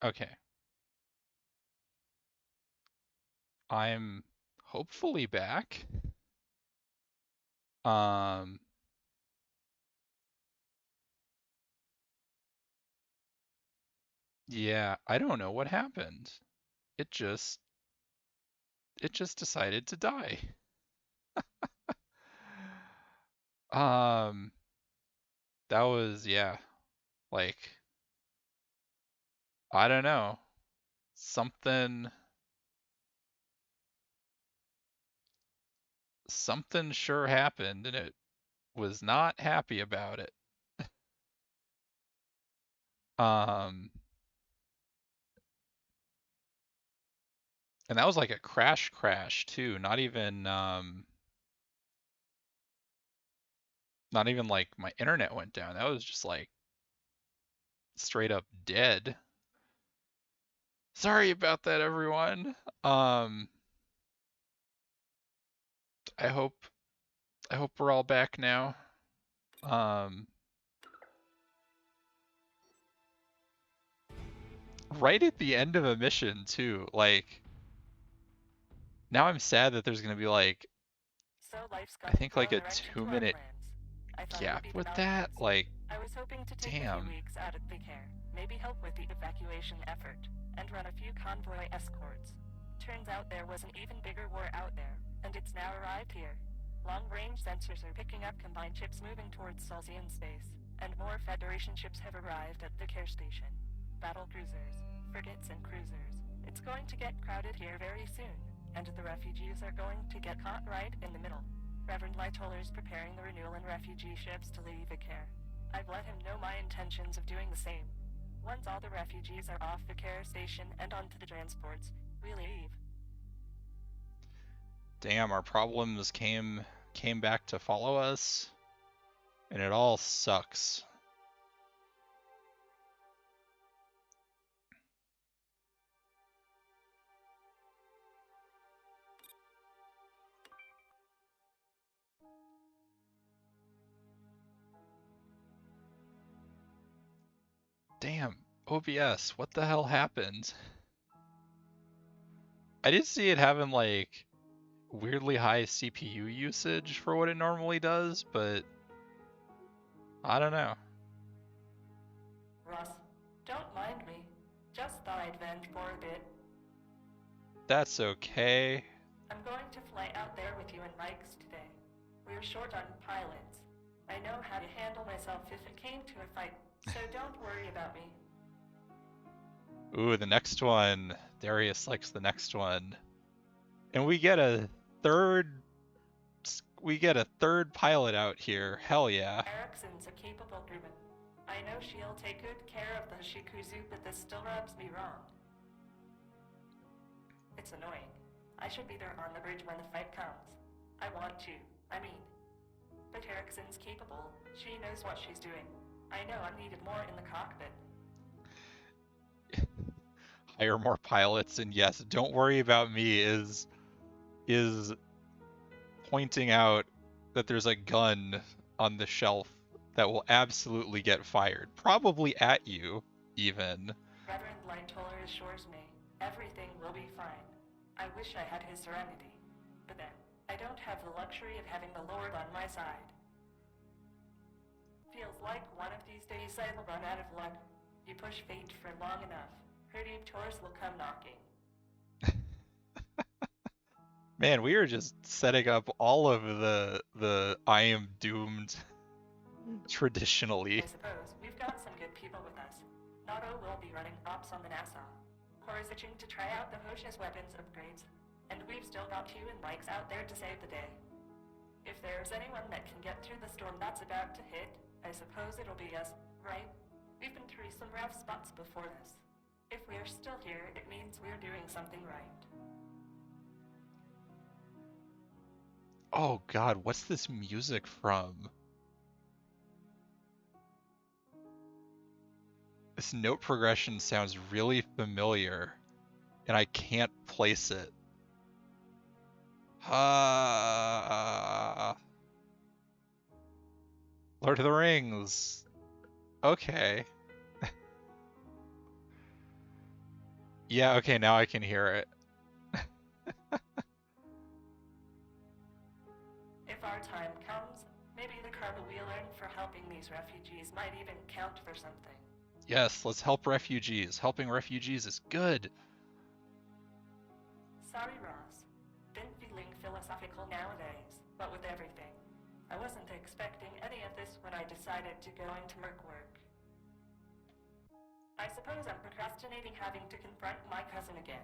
Okay. I'm hopefully back. Um, yeah, I don't know what happened. It just it just decided to die. Um, that was yeah, like I don't know. Something something sure happened and it was not happy about it. Um, and that was like a crash too, not even like my internet went down. That was just like straight up dead. Sorry about that, everyone. Um, I hope I hope we're all back now. Um, right at the end of a mission too. Like now I'm sad that there's gonna be like So life's I got to think throw like a the wrench into our 2 minute plans. I thought it would gap be the with that. mountains. Like, I was hoping to take a few damn. weeks out of the care, maybe help with the evacuation effort, and run a few convoy escorts. Turns out there was an even bigger war out there, and it's now arrived here. Long-range sensors are picking up combined ships moving towards Solzian space, and more Federation ships have arrived at the care station. Battle cruisers, frigates, and cruisers. It's going to get crowded here very soon, and the refugees are going to get caught right in the middle. Reverend Lightoller is preparing the renewal and refugee ships to leave the care. I've let him know my intentions of doing the same. Once all the refugees are off the care station and onto the transports, we leave. Damn, our problems came back to follow us, and it all sucks. Damn, OBS, what the hell happened? I did see it having like weirdly high CPU usage for what it normally does, but I don't know. Ross, don't mind me. Just thought I'd vent for a bit. That's okay. I'm going to fly out there with you and Mike's today. We're short on pilots. I know how to handle myself if it came to a fight, so don't worry about me. Ooh, the next one. Darius likes the next one. And third we get a third pilot out here. Hell yeah. Ericsson's a capable crewman. I know she'll take good care of the Shikuzu, but this still rubs me wrong. It's annoying. I should be there on the bridge when the fight comes. I want to. I mean, but Ericsson's capable. She knows what she's doing. I know I'm needed more in the cockpit. Hire more pilots, and yes, don't worry about me is pointing out that there's a gun on the shelf that will absolutely get fired. Probably at you, even. Reverend Lightoller assures me everything will be fine. I wish I had his serenity, but then I don't have the luxury of having the Lord on my side. Feels like one of these days I'll run out of luck. You push fate for long enough, her deep tours will come knocking. Man, we are just setting up all of the I am doomed traditionally. I suppose we've got some good people with us. Nato will be running ops on the Nassau. Core is itching to try out the Hosha's weapons upgrades, and we've still got you and Mike's out there to save the day. If there's anyone that can get through the storm that's about to hit, I suppose it'll be us, right? We've been through some rough spots before this. If we're still here, it means we're doing something right. Oh god, what's this music from? This note progression sounds really familiar, and I can't place it. Lord of the Rings. Okay. Yeah, okay, now I can hear it. If our time comes, maybe the karma we earn for helping these refugees might even count for something. Yes, let's help refugees. Helping refugees is good. Sorry, Ross. Been feeling philosophical nowadays, but with everything. I wasn't expecting any of this when I decided to go into merc work. I suppose I'm procrastinating having to confront my cousin again.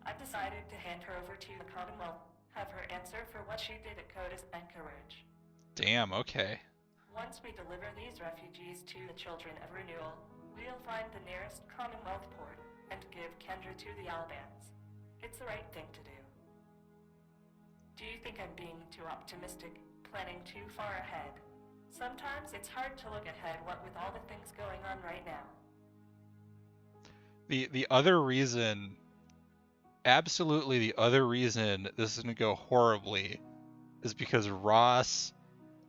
I've decided to hand her over to the Commonwealth, have her answer for what she did at Codis Anchorage. Damn, okay. Once we deliver these refugees to the Children of Renewal, we'll find the nearest Commonwealth port and give Kendra to the Albans. It's the right thing to do. Do you think I'm being too optimistic, planning too far ahead? Sometimes it's hard to look ahead, what with all the things going on right now. The other reason, absolutely the other reason this is gonna go horribly is because Ross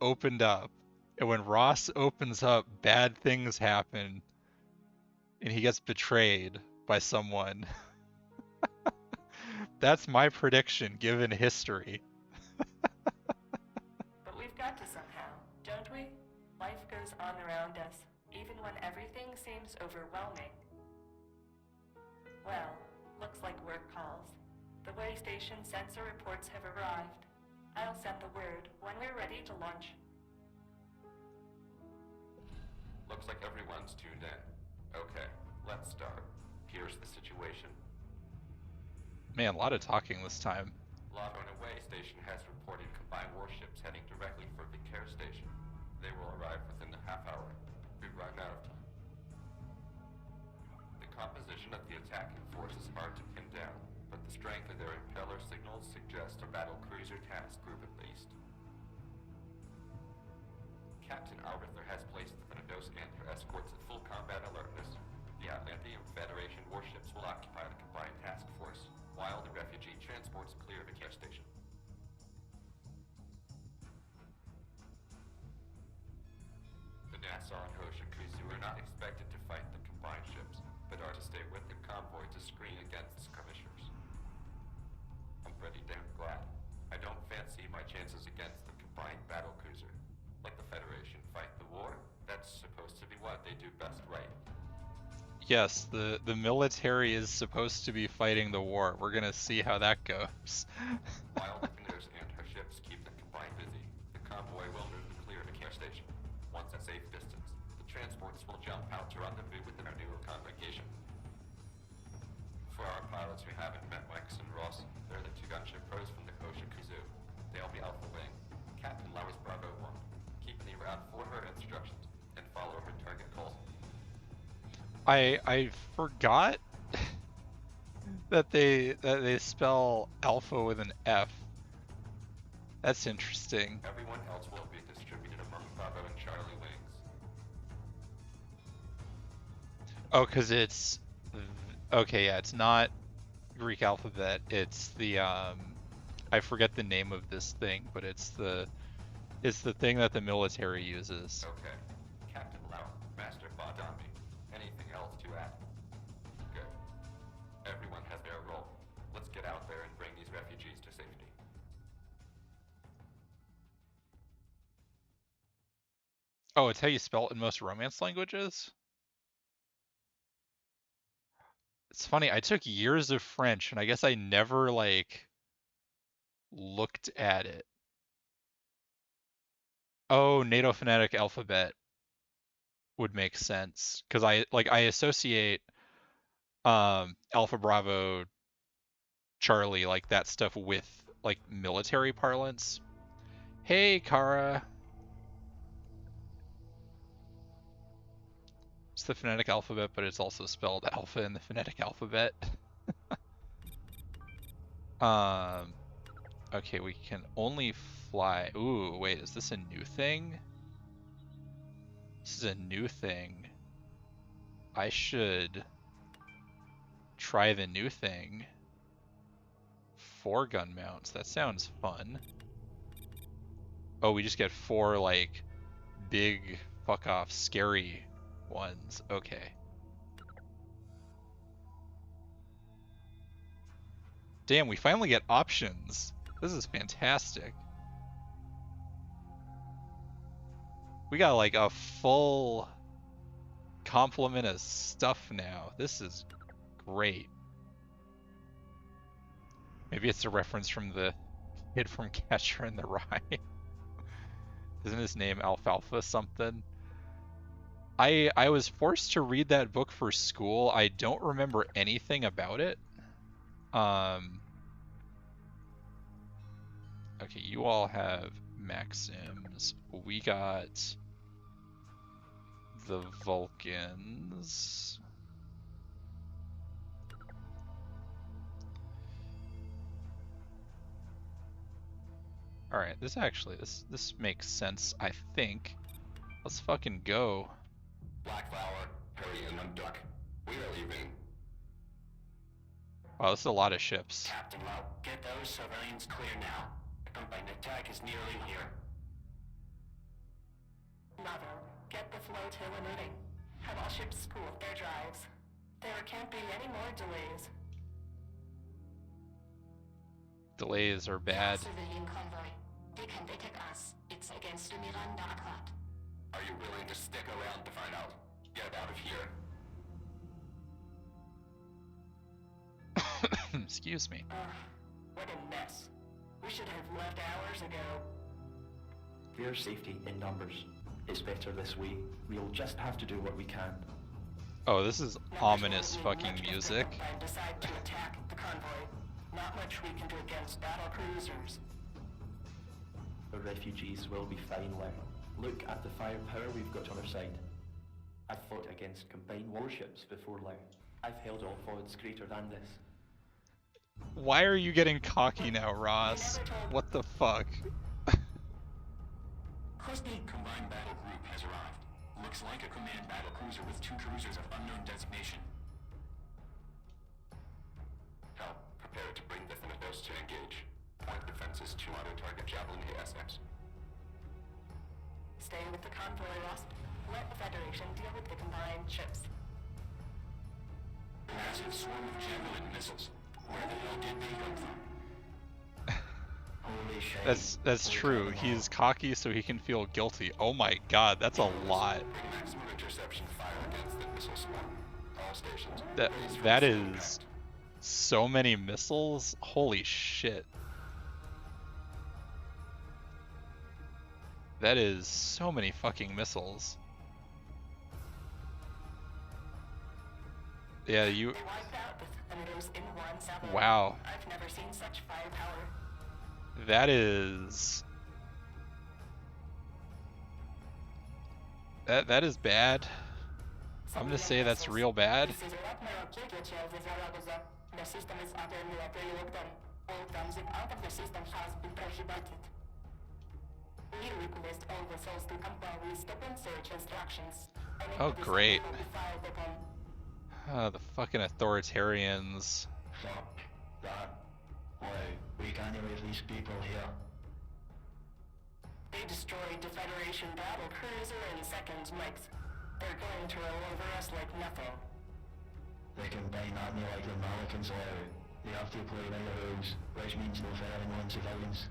opened up. And when Ross opens up, bad things happen and he gets betrayed by someone. That's my prediction given history. But we've got to somehow, don't we? Life goes on around us, even when everything seems overwhelming. Well, looks like work calls. The way station sensor reports have arrived. I'll send the word when we're ready to launch. Looks like everyone's tuned in. Okay, let's start. Here's the situation. Man, a lot of talking this time. Log on Away Station has reported combined warships heading directly for Vicaire Station. They will arrive within a half hour. We've run out of time. The composition of the attacking force is hard to pin down, but the strength of their impeller signals suggests a battle cruiser task group at least. Captain Arbither has placed the Venados and her escorts at full combat alertness. The Atlantean Federation warships will occupy the combined task force, while the refugee transports clear Vicaire Station. The Nassau and Hoshikuzu are not expected to fight the combined ships, but are to stay with the convoy to screen against skirmishers. I'm pretty damn glad. I don't fancy my chances against the combined battle cruiser. Like the Federation fight the war, that's supposed to be what they do best, right? Yes, the military is supposed to be fighting the war. We're gonna see how that goes. While the Venados and her ships keep the combined busy, the convoy will move to clear Vicaire Station. Once at safe distance, the transports will jump out to rendezvous within our new congregation. For our pilots who haven't met Max and Ross, they're the two gunship pros from the Hoshikuzu. They'll be Alpha Wing. Captain Lauer's Bravo 1. Keep the route for her instructions and follow her target calls. I forgot that they spell alpha with an F. That's interesting. Everyone else will be distributed among Bravo and Charlie wings. Oh, because it's okay, yeah, it's not Greek alphabet. It's the I forget the name of this thing, but it's the thing that the military uses. Okay. Captain Lauer, Master Badami. Anything else to add? Good. Everyone has their role. Let's get out there and bring these refugees to safety. Oh, it's how you spell it in most Romance languages? It's funny, I took years of French and I guess I never like looked at it. Oh, NATO phonetic alphabet would make sense because I associate Alpha Bravo Charlie, like that stuff, with like military parlance. Hey, Kara. It's the phonetic alphabet, but it's also spelled alpha in the phonetic alphabet. Okay, we can only fly. Ooh, wait, is this a new thing? This is a new thing. I should try the new thing. 4 gun mounts. That sounds fun. Oh, we just get 4 like big fuck off scary ones. Okay. Damn, we finally get options. This is fantastic. We got like a full complement of stuff now. This is great. Maybe it's a reference from the kid from Catcher in the Rye. Isn't his name Alfalfa something? I was forced to read that book for school. I don't remember anything about it. Okay, you all have Maxims. We got the Vulcans. All right, this makes sense, I think. Let's fucking go. Blackflower, Harry, and Unduck. We are leaving. Wow, this is a lot of ships. Captain Lowe, get those civilians clear now. The combined attack is nearly here. Mother, get the flotilla moving. Have all ships spool their drives. There can't be any more delays. Delays are bad. Civilian convoy. They can detect us. It's against the Miranda Accord. Are you willing to stick around to find out? Get out of here. Excuse me. What a mess. We should have left hours ago. Their safety in numbers. It's better this way. We'll just have to do what we can. Oh, this is ominous fucking music. And decide to attack the convoy. Not much we can do against battle cruisers. The refugees will be fine, Lev. Look at the firepower we've got on our side. I've fought against combined warships before, Lev. I've held off odds greater than this. Why are you getting cocky now, Ross? What the fuck? Krusty Combined Battle Group has arrived. Looks like a command battle cruiser with 2 cruisers of unknown designation. Hell, prepare to bring definitos to engage. Point defenses to auto-target Javelin ASMs. Stay with the convoy, Ross. Let the Federation deal with the combined ships. Massive swarm of Javelin missiles. Where the hell did they come from? Holy shit. That's true. He's cocky so he can feel guilty. Oh my god, that's a lot. Bring maximum interception fire against the missile swarm. All stations. That is so many missiles. Holy shit. That is so many fucking missiles. Yeah, you. They wiped out the Thunders in one submarine. Wow. I've never seen such firepower. That is. That is bad. I'm gonna say that's real bad. This is Admiral Kikichev with Zaragoza. The system is under military lockdown. All transit out of the system has been prohibited. We request all vessels to comply with stop and search instructions. Oh, great. Will be fired upon. The fucking authoritarians. Stop that. Wow, we can't leave these people here. They destroyed the Federation battle cruiser in seconds, Mike's. They're going to roll over us like nothing. They combine army like the Malikans allow. They have to play by the rules, which means no firing on civilians.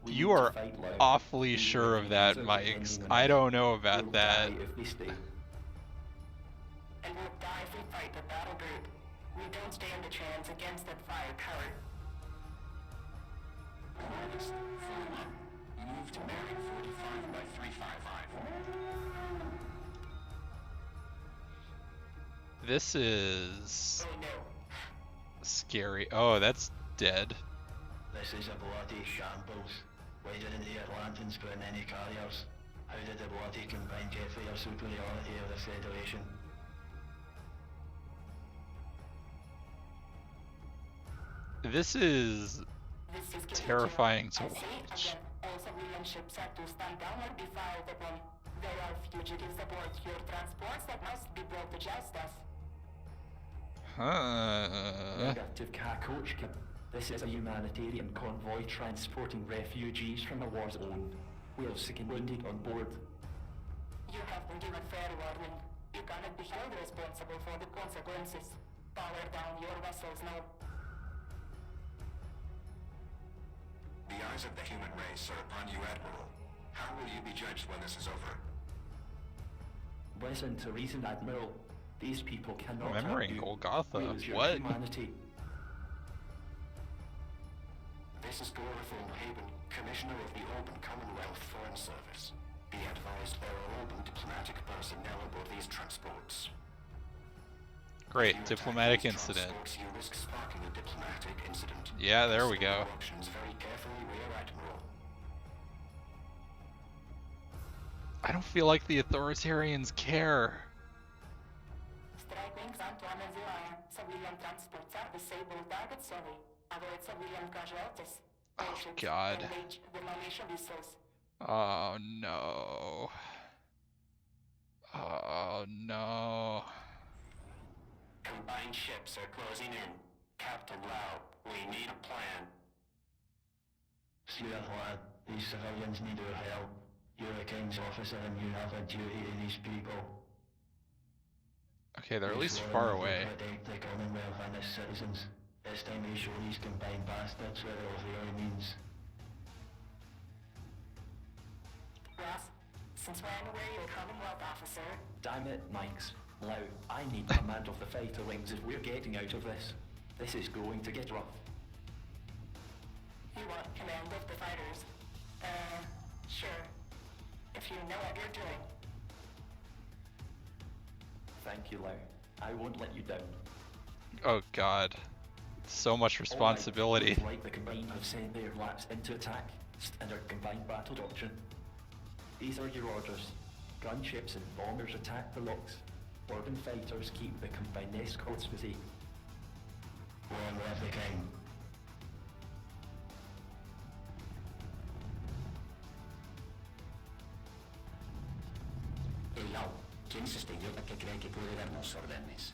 We You need to are fight loud. awfully We sure need of that, to Mike's. defend I the don't know We'll about that. die if we stay. And we'll die if we fight the battle group. We don't stand a chance against that firepower. Coordinates, form up. Move to bearing 45 by 355. This is Oh no. scary. Oh, that's dead. This is a bloody shambles. Why didn't the Atlantans put in any carriers? How did the bloody combined get the superiority of the Federation? This is This is terrifying to I say it watch. again. All civilian ships have to stand down or be fired upon. They are fugitives aboard your transports that must be brought to justice. Negative coach. This is a humanitarian convoy transporting refugees from a war zone. We have sick and wounded on board. You have been given fair warning. You cannot be held responsible for the consequences. Power down your vessels now. The eyes of the human race are upon you, Admiral. How will you be judged when this is over? Listen to reason, Admiral. These people cannot hurt Remembering you. Golgotha. Where is your What? humanity? This is Gloriform Haben, Commissioner of the Orban Commonwealth Foreign Service. Be advised there are Orban diplomatic personnel aboard these transports. Great, If you diplomatic attack these incident. transports, you risk sparking a diplomatic incident. Yeah, there we Consider go. your options very carefully, Rear Admiral. I don't feel like the authoritarians care. Strike wings Antoine and Zilaya. Civilian transports are disabled target sorry. Avoid civilian casualties. Oh, Patients God. engage demolition missiles. Oh no. Oh no. Combined ships are closing in. Captain Lau, we need a plan. Serious lad, these civilians need our help. You're a King's officer and you have a duty to these people. Okay, they're at We've least sworn far that we'll away. protect the Commonwealth and its citizens. It's time we show these combined bastards what it really means. Ross, since when were you a Commonwealth officer? Damn it, Mikes. Lau, I need command of the fighter wings if we're getting out of this. This is going to get rough. You want command of the fighters? Sure. If you know what you're doing. Thank you, Lau. I won't let you down. Oh god. So much responsibility. Looks like the Combined have sent their laps into attack, under Combined Battle Doctrine. These are your orders. Gunships and bombers attack the locks. Orban fighters keep the Combined escorts busy. Long live the King. El Lau, ¿quién es este idiota que cree que puede darnos órdenes?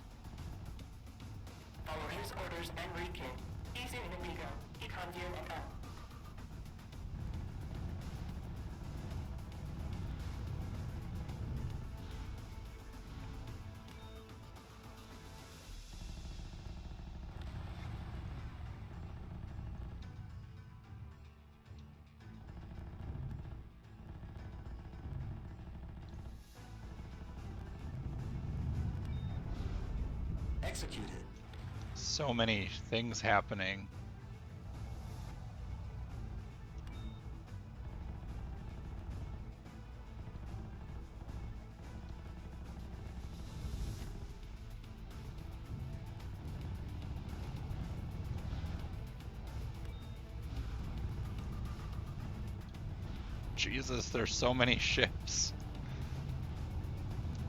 Follow his orders and recon. Easy enemigo. Econview and up. Executed. So many things happening. Jesus, there's so many ships.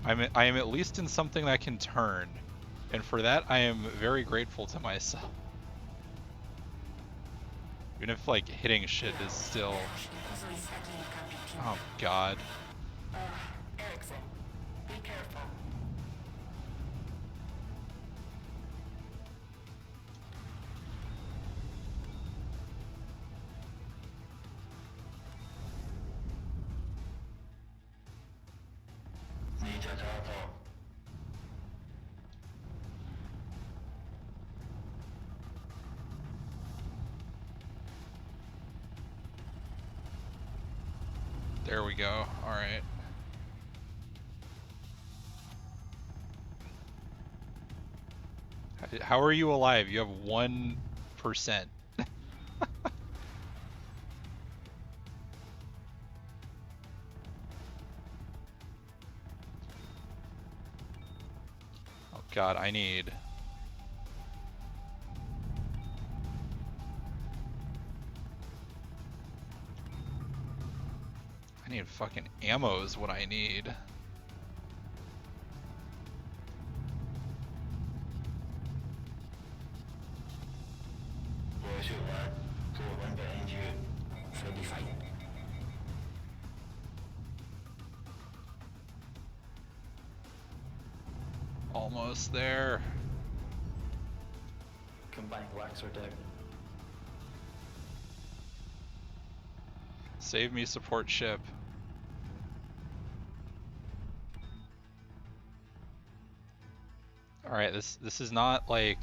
I am at least in something that can turn, and for that I am very grateful to myself. Even if like hitting shit is still. Oh god. Erickson, be careful. Need a turtle. There we go. Alright. How are you alive? You have 1%. Oh god, I need... I need fucking ammo is what I need. Where's your lad? Go one behind you. Friendly fight. Almost there. Combined wax are down. Save me, support ship. Alright, this is not like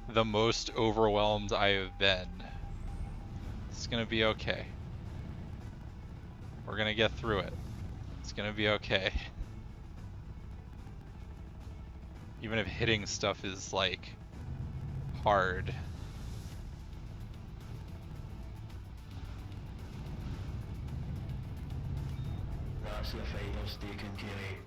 the most overwhelmed I have been. It's gonna be okay. We're gonna get through it. It's gonna be okay. Even if hitting stuff is like hard. That's the finest they can carry.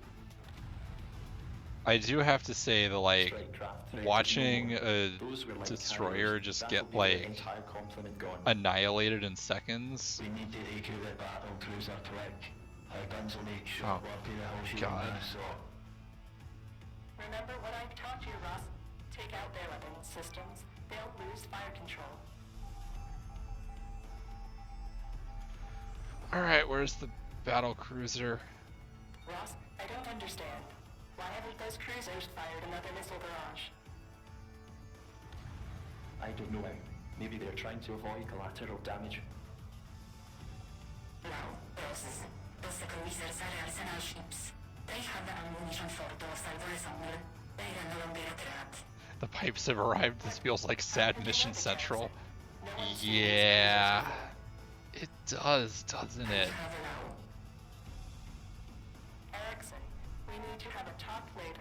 I do have to say that like Strike craft threat is watching no more. a Those were like destroyer carriers. just That'll get be their like entire complement gone. annihilated in seconds. We need to take out the battle cruiser Click. Our guns will make short Oh, work of the whole shooting God. mass, so Remember what I've taught you, Ross? Take out their weapons systems. They'll lose fire control. Alright, where's the battle cruiser? Ross, I don't understand. Why haven't those cruisers fired another missile barrage? I don't know. Maybe they're trying to avoid collateral damage. No, those cruisers are arsenal ships. They have the ammunition for those ensemble. They are no longer a threat. The pipes have arrived. This feels like sad Mission Central. No one's seen these Yeah. cruisers It does, doesn't I it? have now. yet. Erickson, we need to have a talk later.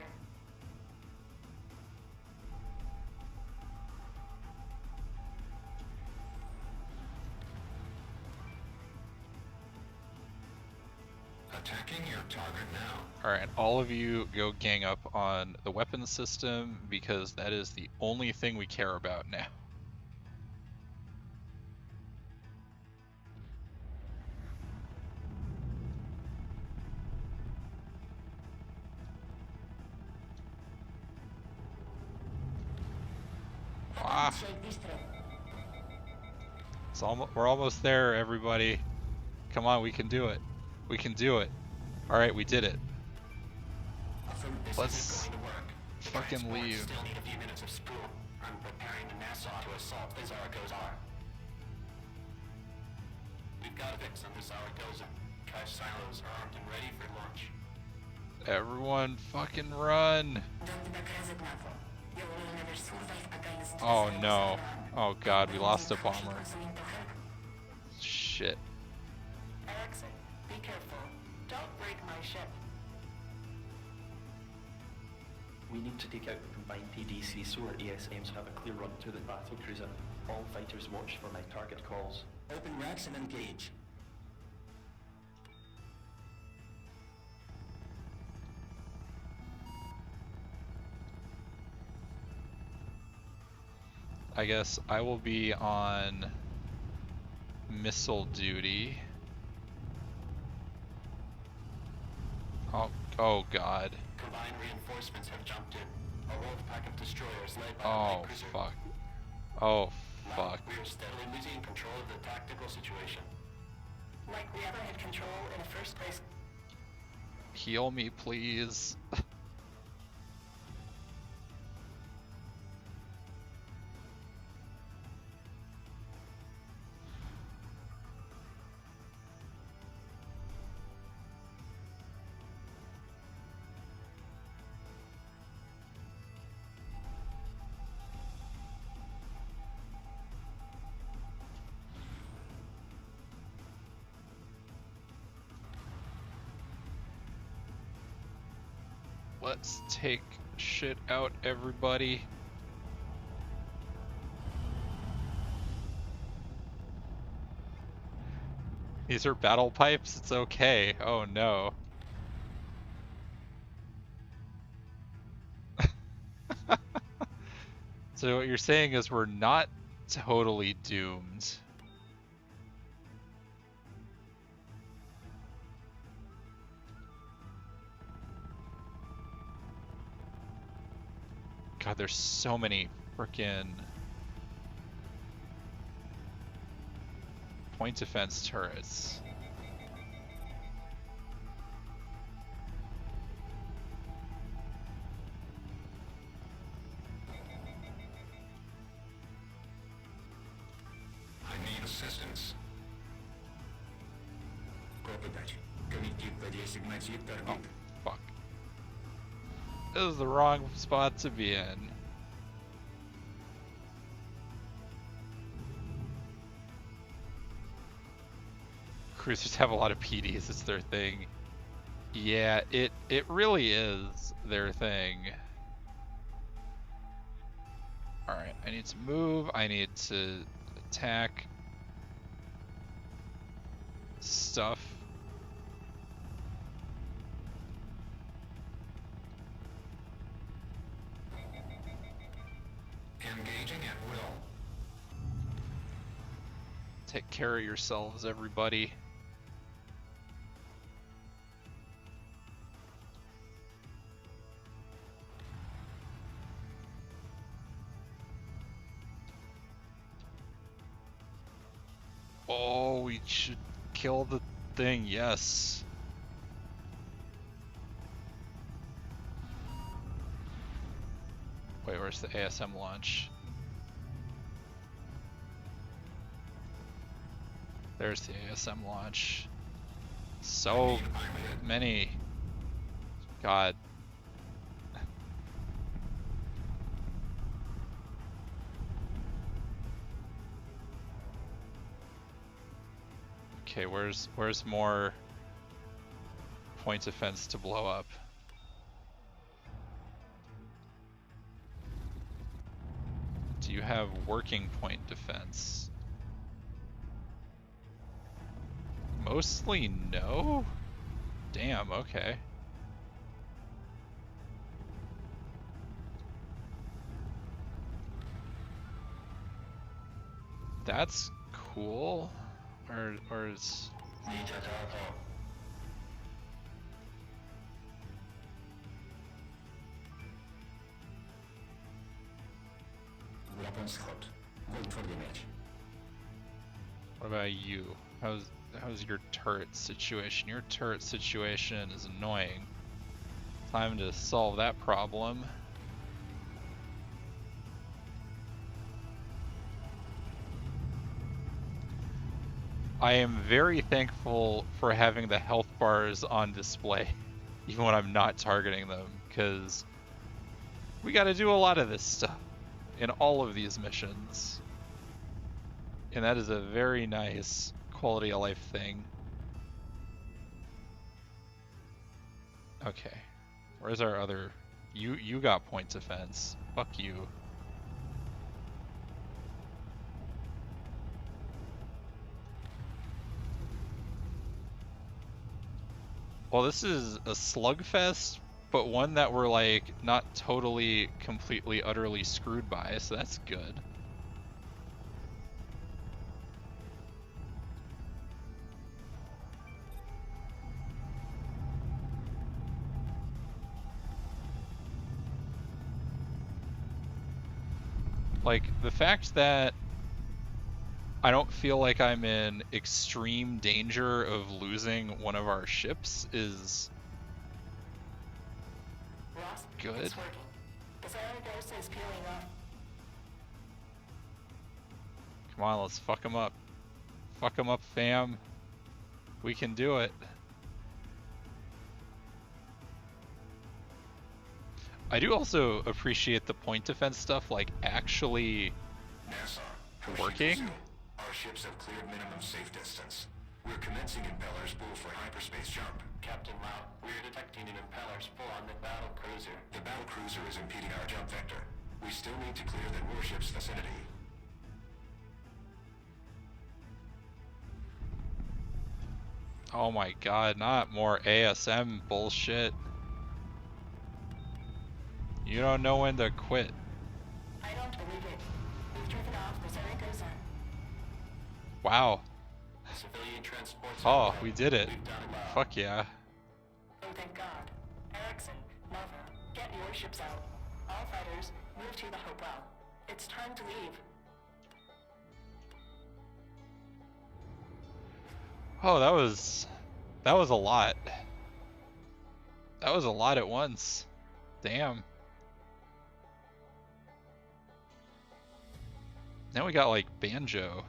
Attacking your target now. Alright, all of you go gang up on the weapons system because that is the only thing we care about now. Ah, Shake this threat. we're almost there, everybody. Come on, we can do it. We can do it. Alright, we did it. This Let's isn't going to work. fucking Transports leave. Still need a few minutes of spool. I'm preparing the Nassau to assault the Zaragoza. We've got a fix on the Zaragoza. Cash silos are armed and ready for launch. Everyone fucking run. Don't be resignado. You will never survive against the Oh Zaragoza no. run. Oh god, we lost a bomber. Consuming to help. Shit. Erickson, be careful. Don't break my ship. We need to take out the combined PDC so our ASMs have a clear run to the battle cruiser. All fighters watch for my target calls. Open racks and engage. I guess I will be on missile duty. Oh god. Combined reinforcements have jumped in. A wolf pack of destroyers led by a Oh light cruiser. fuck. Oh Now, fuck. we are steadily losing control of the tactical situation. Like we ever had control in the first place. Heal me, please. Let's take shit out, everybody. These are battle pipes? It's okay. Oh no. So what you're saying is we're not totally doomed. God, there's so many frickin' point defense turrets. I need assistance. Copy that. Коллектив подесигнатит Oh, таргет. fuck. This is the wrong spot to be in. cruisers have a lot of PDs. It's their thing. Yeah, it really is their thing. All right, I need to move. I need to attack stuff. Engaging at will. Take care of yourselves, everybody. Oh, we should kill the thing, yes. Wait, where's the ASM launch? There's the ASM launch. So many. God. Okay, where's more point defense to blow up? Do you have working point defense? Mostly no? Damn, okay. That's cool. Or is... Weapons hot. Wait for the image. What about you? How's your turret situation? Your turret situation is annoying. Time to solve that problem. I am very thankful for having the health bars on display, even when I'm not targeting them, because we gotta do a lot of this stuff in all of these missions. And that is a very nice quality of life thing. Okay. Where's our other... You got point defense. Fuck you. Well, this is a slugfest, but one that we're like not totally, completely, utterly screwed by, so that's good. Like, the fact that I don't feel like I'm in extreme danger of losing one of our ships is Ross, good. it's working. The Solaris is peeling off. Come on, let's fuck them up. Fuck them up, fam. We can do it. I do also appreciate the point defense stuff, like, actually NASA, working. Our ships have cleared minimum safe distance. We're commencing impellers pull for hyperspace jump. Captain Lau, we're detecting an impellers pull on the battle cruiser. The battle cruiser is impeding our jump vector. We still need to clear the warship's vicinity. Oh my god, not more ASM bullshit. You don't know when to quit. I don't believe it. We've driven off the Solaris. Wow. Civilian transports. Oh, we did it. We've done well. Fuck yeah. Oh, thank God. Erickson, Nova, get your ships out. All fighters, move to the Hopewell. It's time to leave. Oh, that was a lot. That was a lot at once. Damn. Now we got like banjo.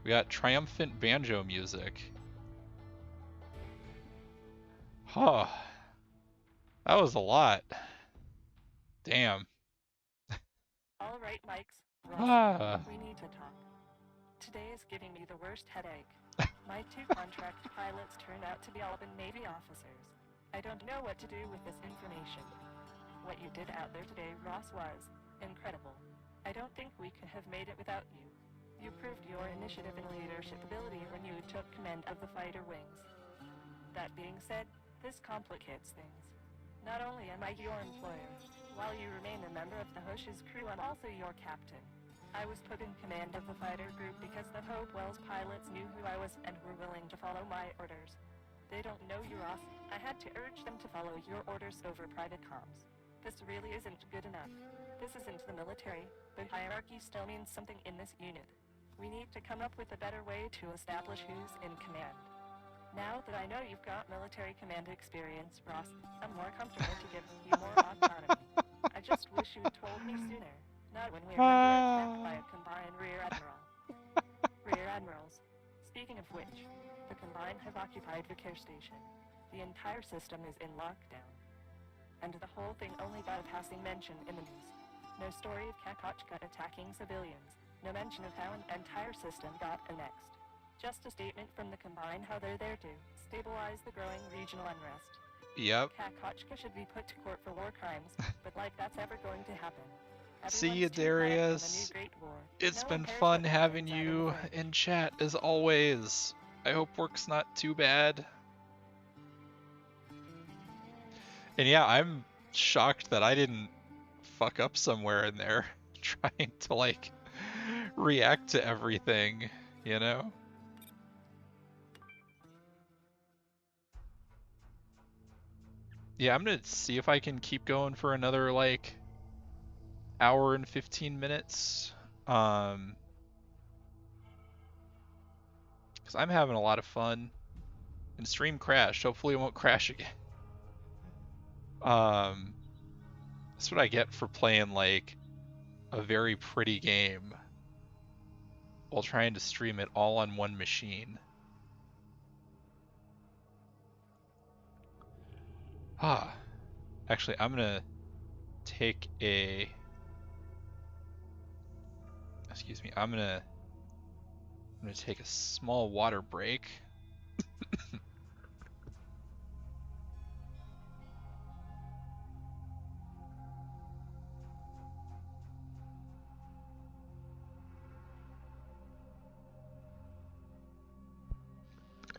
We got triumphant banjo music. Huh. That was a lot. Damn. All right, Mikes. Ah. We need to talk. Today is giving me the worst headache. My 2 contract pilots turned out to be all been Navy officers. I don't know what to do with this information. What you did out there today, Ross, was incredible. I don't think we could have made it without you. You proved your initiative and leadership ability when you took command of the fighter wings. That being said, this complicates things. Not only am I your employer, while you remain a member of the Hush's crew, I'm also your captain. I was put in command of the fighter group because the Hopewell's pilots knew who I was and were willing to follow my orders. They don't know you, Ross. I had to urge them to follow your orders over private comms. This really isn't good enough. This isn't the military, but hierarchy still means something in this unit. We need to come up with a better way to establish who's in command. Now that I know you've got military command experience, Ross, I'm more comfortable to give you more autonomy. I just wish you'd told me sooner, not when we were under attack by a combined rear admiral. Rear admirals. Speaking of which, the combine have occupied the care station. The entire system is in lockdown. And the whole thing only got a passing mention in the news. No story of Kakochka attacking civilians. No mention of how an entire system got annexed. Just a statement from the Combine how they're there to stabilize the growing regional unrest. Yep. Kakochka should be put to court for war crimes, but like that's ever going to happen. See Everyone's you, too caught up in the Darius. new Great War. It's No one been cares fun what having happens out you the fringe. in chat as always. I hope work's not too bad. And yeah, I'm shocked that I didn't fuck up somewhere in there trying to like react to everything, you know? Yeah, I'm gonna see if I can keep going for another like hour and 15 minutes. Because I'm having a lot of fun. And stream crashed. Hopefully it won't crash again. That's what I get for playing like a very pretty game while trying to stream it all on one machine. Actually, I'm gonna take a... Excuse me, I'm gonna take a small water break.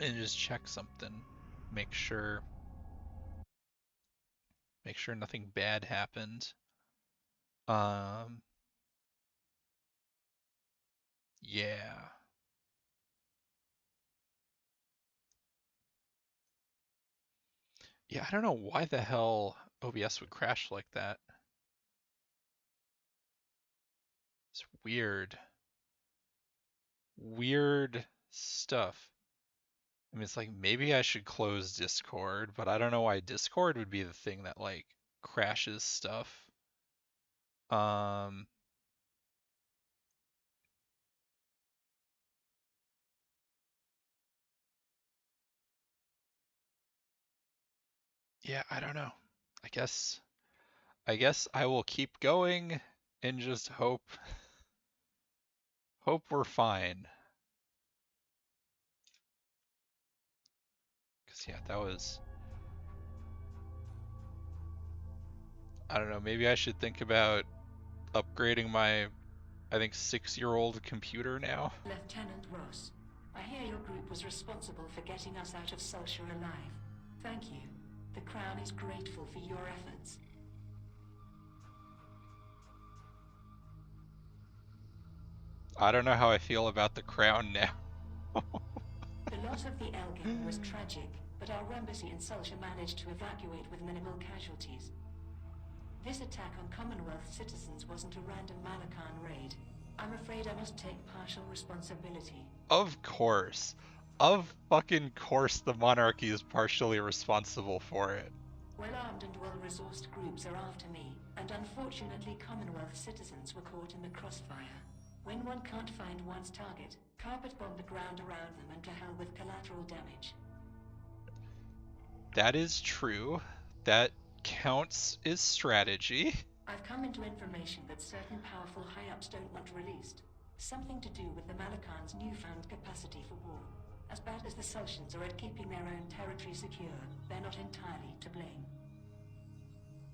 And just check something. Make sure nothing bad happened. Yeah. Yeah, I don't know why the hell OBS would crash like that. It's weird. Weird stuff. I mean, it's like maybe I should close Discord, but I don't know why Discord would be the thing that like crashes stuff. Yeah, I don't know. I guess I will keep going and just hope we're fine. 'Cause yeah, that was, I don't know, maybe I should think about upgrading my, I think 6-year-old computer now. Lieutenant Ross, I hear your group was responsible for getting us out of Sulshire alive. Thank you. The Crown is grateful for your efforts. I don't know how I feel about the Crown now. The loss of the Elgin was tragic, but our embassy in Sulshire managed to evacuate with minimal casualties. This attack on Commonwealth citizens wasn't a random Malakan raid. I'm afraid I must take partial responsibility. Of course. Of fucking course the monarchy is partially responsible for it. Well-armed and well-resourced groups are after me, and unfortunately Commonwealth citizens were caught in the crossfire. When one can't find one's target, carpet bomb the ground around them and to hell with collateral damage. That is true. That counts as strategy. I've come into information that certain powerful high-ups don't want released. Something to do with the Malakans' newfound capacity for war. As bad as the Sulcians are at keeping their own territory secure, they're not entirely to blame.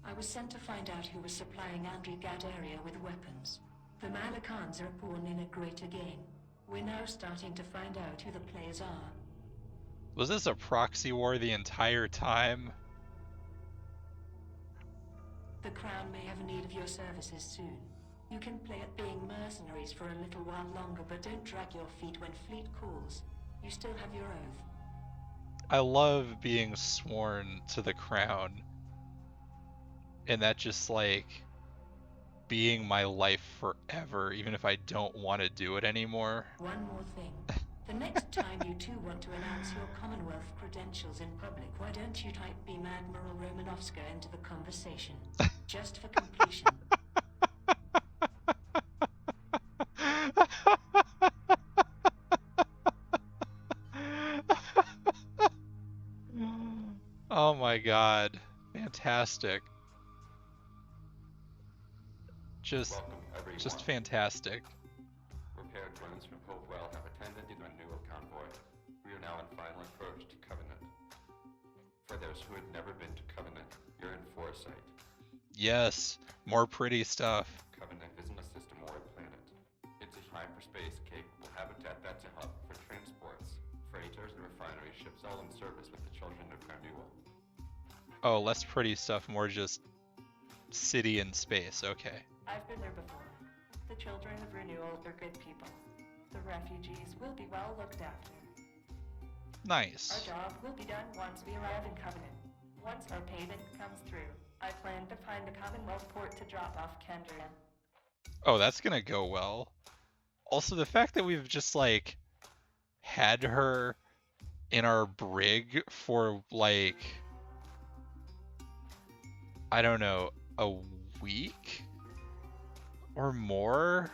I was sent to find out who was supplying Andri Gadaria with weapons. The Malakans are a pawn in a greater game. We're now starting to find out who the players are. Was this a proxy war the entire time? The Crown may have need of your services soon. You can play at being mercenaries for a little while longer, but don't drag your feet when fleet calls. You still have your oath. I love being sworn to the crown. And that just like being my life forever, even if I don't want to do it anymore. One more thing. The next time you two want to announce your Commonwealth credentials in public, why don't you type Beam Admiral Romanovska into the conversation? Just for completion. Oh my god. Fantastic. Just fantastic. Repair drones from Hopewell have attended the renewal convoy. We are now on final approach to Covenant. For those who had never been to Covenant, you're in foresight. Yes, more pretty stuff. Covenant isn't a system or a planet. It's a hyperspace-capable habitat that's a hub for transports, freighters, and refinery ships all in service with the children of renewal. Oh, less pretty stuff, more just city and space, okay. I've been there before. The children of renewal are good people. The refugees will be well looked after. Nice. Our job will be done once we arrive in Covenant. Once our payment comes through, I plan to find a Commonwealth port to drop off Kendra in. Oh, that's gonna go well. Also, the fact that we've just, like, had her in our brig for, like, I don't know, a week? Or more?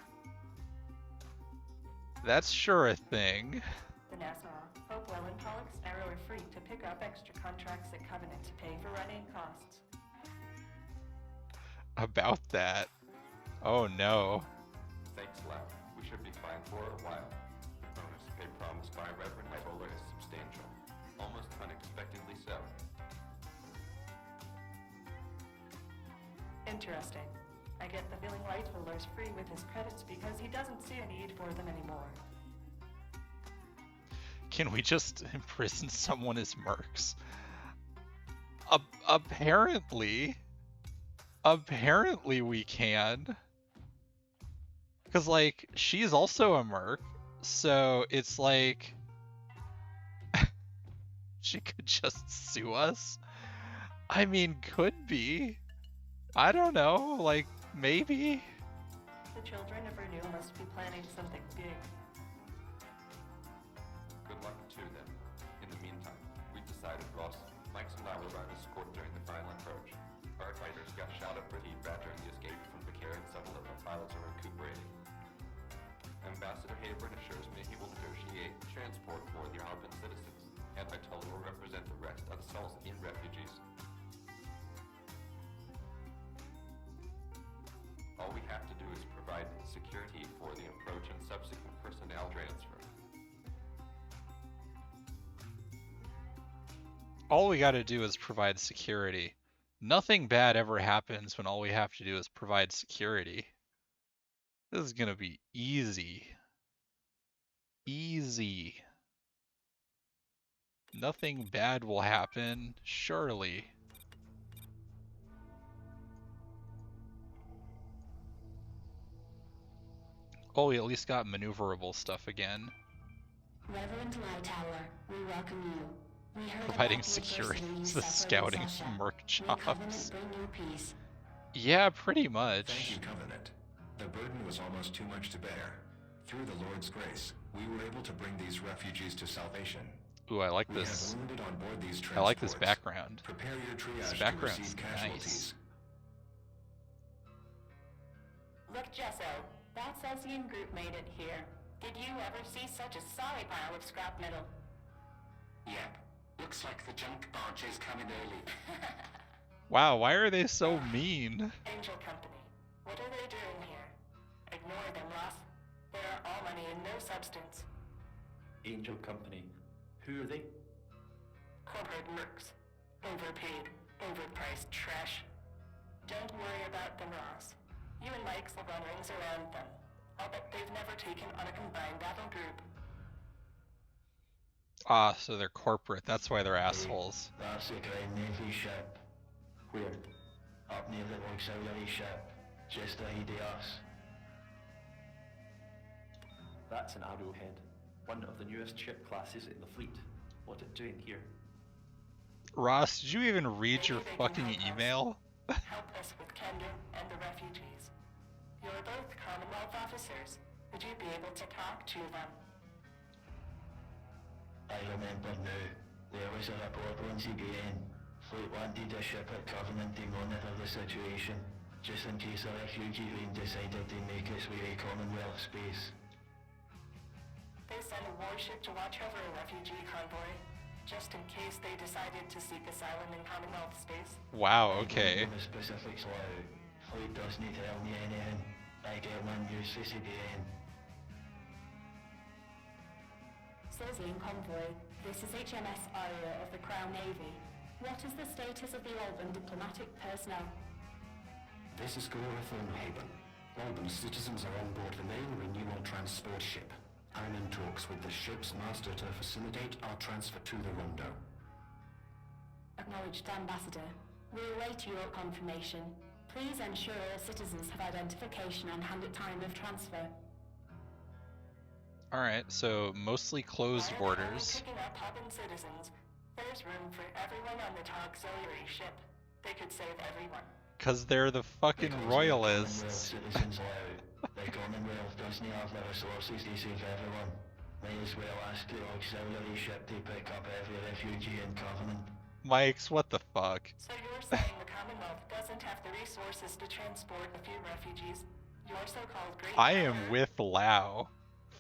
That's sure a thing. The Nassau, Hopewell, and Pollux Arrow are free to pick up extra contracts at Covenant to pay for running costs. About that. Oh no. Thanks, Lau. We should be fine for a while. The bonus pay promised by Reverend Hybola is substantial. Almost unexpectedly so. Interesting. I get the feeling Lightholder's free with his credits because he doesn't see a need for them anymore. Can we just imprison someone as mercs? Apparently we can. Because, like, she's also a merc, so it's like... she could just sue us? I mean, could be. I don't know, like, maybe? The children of renewal must be planning something big. Good luck to them. In the meantime, we decided Ross, Mike's and I will run escort during the final approach. Our fighters got shot up pretty bad during the escape from Vicaria and several of our pilots are recuperating. Ambassador Hayburn assures me he will negotiate transport for the Alban citizens, and I told him will represent the rest of the Sulcian refugees. All we have to do is provide security for the approach and subsequent personnel transfer. All we gotta do is provide security. Nothing bad ever happens when all we have to do is provide security. This is gonna be easy. Easy. Nothing bad will happen, surely. Oh, we at least got maneuverable stuff again. Reverend Lightower, we welcome you. We heard Providing about your security personal to the suffering scouting Sasha. merc May Covenant jobs. bring you peace. Yeah, pretty much. Thank you, Covenant. The burden was almost too much to bear. Through the Lord's grace, we were able to bring these refugees to salvation. Ooh, I like We this. have wounded on board these I like this transports. background. Prepare your This triage to background's receive nice. casualties. Look, Jesso, that Celsian group made it here. Did you ever see such a sorry pile of scrap metal? Yep. Looks like the junk barge is coming early. Wow, why are they so mean? Angel Company. What are they doing here? Ignore them, Ross. They are all money and no substance. Angel Company. Who are they? Corporate mercs. Overpaid, overpriced trash. Don't worry about them, Ross. You and Mike's will run rings around them. I'll bet they've never taken on a combined battle group. Ah, so they're corporate. That's why they're assholes. That's the Crown Navy ship. Where? Up near the auxiliary ship. Just ahead of us. That's an Arrowhead. One of the newest ship classes in the fleet. What it doing here? Ross, did you even read your Maybe they can fucking help us. email? Help us with Kendra and the refugees. You're both Commonwealth officers. Would you be able to talk to them? I remember now. There was a report once again. Fleet wanted a ship at Covenant to monitor the situation, just in case a refugee train decided to make its way to Commonwealth space. They sent a warship to watch over a refugee convoy, just in case they decided to seek asylum in Commonwealth space. Wow, okay. The specifics now. Fleet doesn't tell me anything. I get one use this again. Silsian Convoy, this is HMS Aria of the Crown Navy. What is the status of the Alban diplomatic personnel? This is Gora Thornhaven. Alban citizens are on board the main renewal transport ship. I'm in talks with the ship's master to facilitate our transfer to the Rondo. Acknowledged, Ambassador. We await your confirmation. Please ensure all citizens have identification on hand at time of transfer. Alright, so mostly closed Why are they only borders. picking up Hubban citizens? There's room for everyone on the auxiliary ship. They could save everyone. Because they're the fucking Because royalists. the Commonwealth citizens allow. The Commonwealth doesn't have the resources to save everyone. May as well ask the auxiliary ship to pick up every refugee in Covenant. Mike's, what the fuck? So you're saying the Commonwealth doesn't have the resources to transport a few refugees? Your so-called great I am power- with Lao.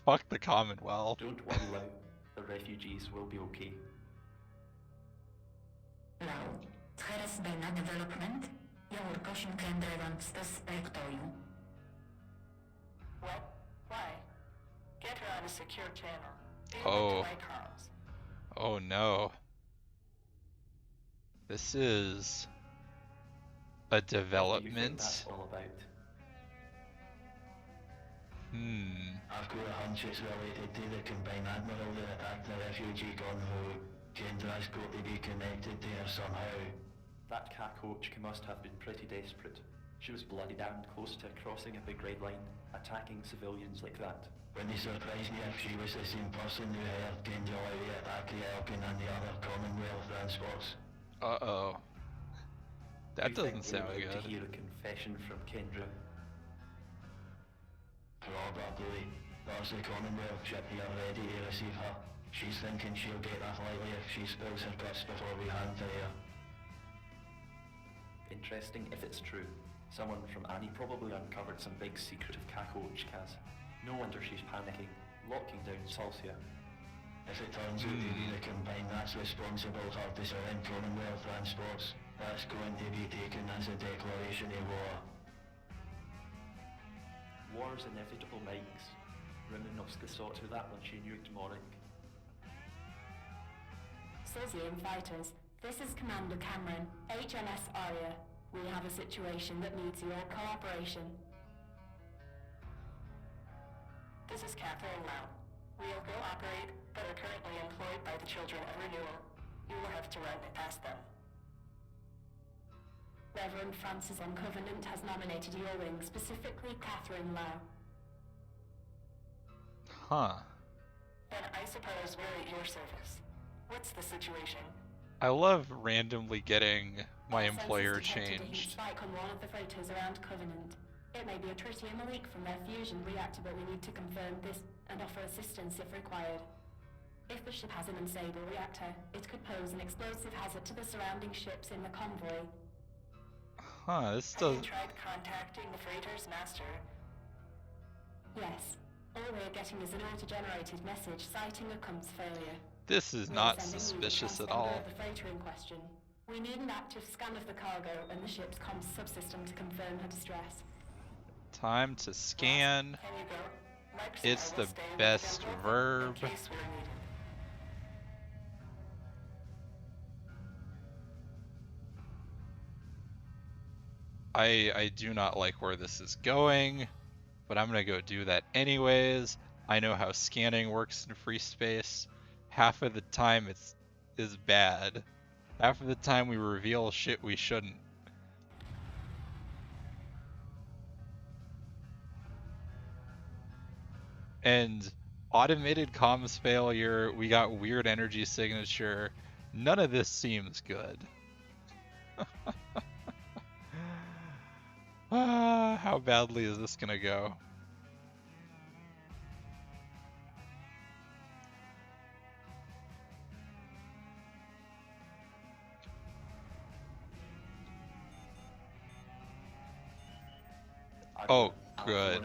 Fuck the Commonwealth. Don't worry, Lau. The refugees will be okay. Lau, teraz na development, ja urkosim kendrewant to spektoju. What? Why? Get her on a secure channel. Oh. To my comms. Oh no. This is a What do you think development. that's all about? I've got a hunch it's related to the combined admiral that attacked the refugee convoy. Kendra's got to be connected to her somehow. That coach must have been pretty desperate. She was bloody down close to crossing a big red line, attacking civilians like that. Wouldn't it surprise me if she was the same person who helped Kendra out to attack the Elgin and the other Commonwealth transports. Uh-oh. That Do you think doesn't sound we're about to good. hear a confession from Kendra? Probably. There's the Commonwealth ship here ready to receive her. She's thinking she'll get that lightly if she spills her guts before we hand to her. Interesting if it's true. Someone from Annie probably uncovered some big secret of Kakoch, Kaz. No wonder she's panicking, locking down Salsia. If it turns out to be the combine that's responsible for disarming Commonwealth transports, that's going to be taken as a declaration of war. War's inevitable, Mikes. Romanovska saw to that when she nuked Morik. Silsian fighters, this is Commander Cameron, HMS Aria. We have a situation that needs your cooperation. This is Catherine Lau. We'll cooperate, but are currently employed by the Children of Renewal. You will have to run past them. Reverend Francis on Covenant has nominated your wing, specifically Catherine Lau. Huh. Then I suppose we're at your service. What's the situation? I love randomly getting my Our employer sensors detected a huge changed. spike on one of the freighters around Covenant. It may be a tritium leak from their fusion reactor, but we need to confirm this and offer assistance if required. If the ship has an unstable reactor, it could pose an explosive hazard to the surrounding ships in the convoy. Huh, this Have does... you tried contacting the freighter's master? Yes. All we're getting is an auto-generated message citing a comms failure. This is We're not sending you the suspicious at transponder all. of the freighter in question. We need an active scan of the cargo and the ship's comms subsystem to confirm her distress. Time to scan. Can you go? Mark's It's and I will the stay with best them both verb. in case we're needed. I do not like where this is going, but I'm gonna go do that anyways. I know how scanning works in free space. Half of the time is bad. Half of the time we reveal shit we shouldn't. And automated comms failure, we got weird energy signature. None of this seems good. How badly is this gonna go? Oh, good.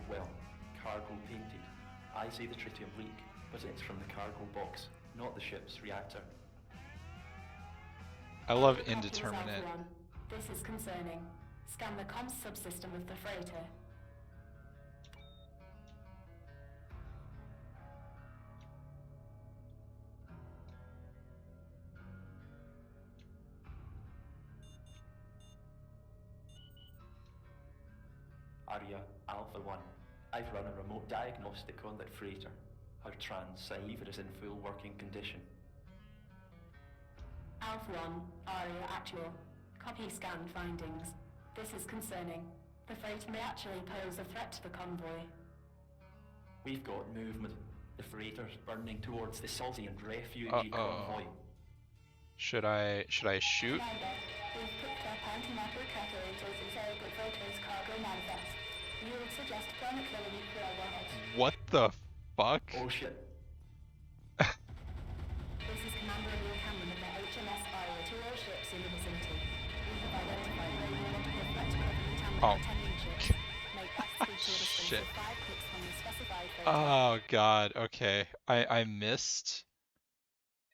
Well, cargo painted. I say the tritium leak, but it's from the cargo box, not the ship's reactor. I love Copy is indeterminate. Alpha 1. This is concerning. Scan the comms subsystem of the freighter. Aria, Alpha 1. I've run a remote diagnostic on that freighter. Her transceiver is in full working condition. Alpha 1, Aria Actual. Copy scan findings. This is concerning. The freighter may actually pose a threat to the convoy. We've got movement. The freighter's burning towards the salty and refugee convoy. Should I shoot? Commander, we've picked up anti-matter catalysts inside the freighter's cargo manifest. You would suggest planet-level nuclear warheads. What the fuck? Oh shit. This is Commander Neil Cameron of the HMS Iowa, 2 airships in the vicinity. We have identified radiological threat to covenant and pretending ships. Make that speed to a distance Shit. of 5 clicks from the specified freighter. Oh god, okay. I missed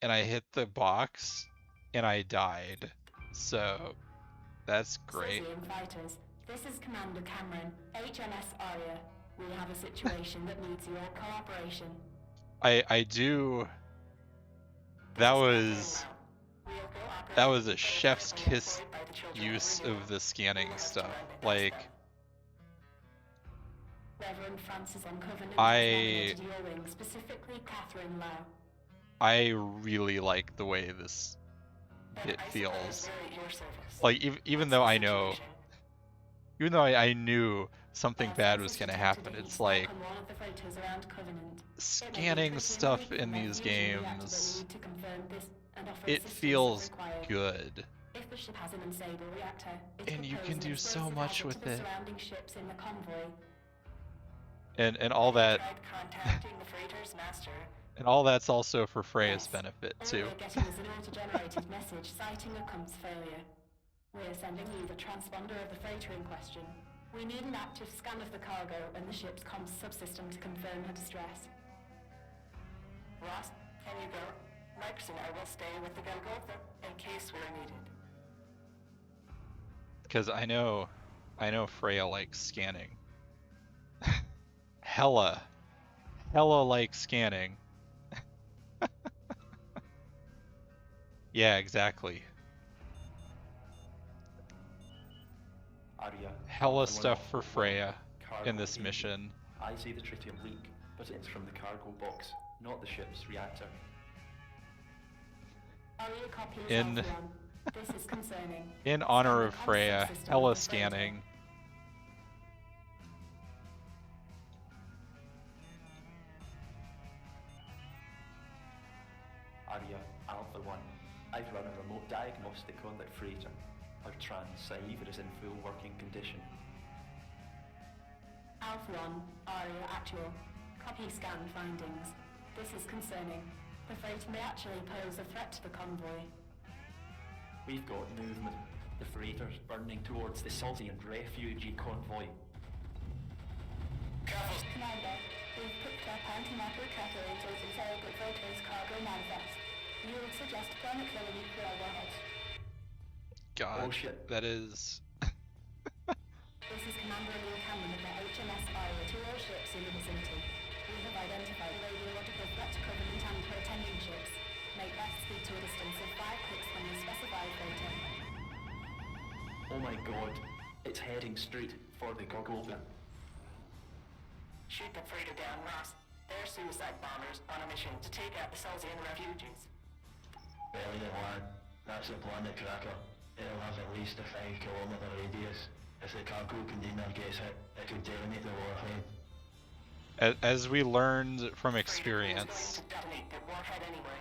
and I hit the box and I died. So that's great. Cesium fighters, this is Commander Cameron, HMS Aria. We have a situation that needs your cooperation. I do. That was a chef's kiss use of the scanning stuff. Like, Reverend Francis on Covenant I- has nominated your wing, specifically Catherine Lau. I really like the way this it feels. Like even though I know, even though I knew something bad was gonna happen, it's like scanning stuff in these games. It feels good, If the ship has an unstable reactor, it and could you pose can an do so explosive much hazard with to the it, surrounding ships in the convoy. and all that, Tried contacting the freighter's master. and all that's also for Freya's Yes. benefit All too. we're getting is an auto-generated message citing a comms failure. We're sending you the transponder of the freighter in question. We need an active scan of the cargo and the ship's comms subsystem to confirm her distress. Ross, can you go? Marcus and I will stay with the Golgotha in case we're needed. Because I know Freya likes scanning. Hella likes scanning. Yeah, exactly. Aria, Hella Alpha 1 stuff for Alpha 1. Freya Cargo in this painted. mission. I see the tritium leak, but it's from the cargo box, not the ship's reactor. Aria copy is In- Alpha 1. This is concerning. In Scan honor the of comms Freya, subsystem hella of the freighter. scanning. Aria, Alpha 1. I've run a remote diagnostic on that freighter. Her transceiver is in full working condition. Alpha 1, Aria Actual. Copy scan findings. This is concerning. The freighter may actually pose a threat to the convoy. We've got movement. The freighter's burning towards the salty and refugee convoy. Commander, we've picked up anti-matter catalysts inside the freighter's cargo manifest. You would suggest planet-level nuclear warheads. God, Oh shit. that is. This is Commander Neil Cameron of the HMS Iowa, 2 airships in the vicinity. We have identified radiological threat to Covenant and her attending ships. Make that speed to a distance of 5 clicks from the specified freighter. Oh my god. It's heading straight for the Golgotha. Shoot the freighter down, Ross. They're suicide bombers on a mission to take out the Celsian refugees. Brilliant, lad. That's a planet cracker. It'll have at least a 5-kilometer radius. If the cargo container gets hit, it could detonate the warhead. As we learned from Freighter experience. is going to detonate the warhead anyway.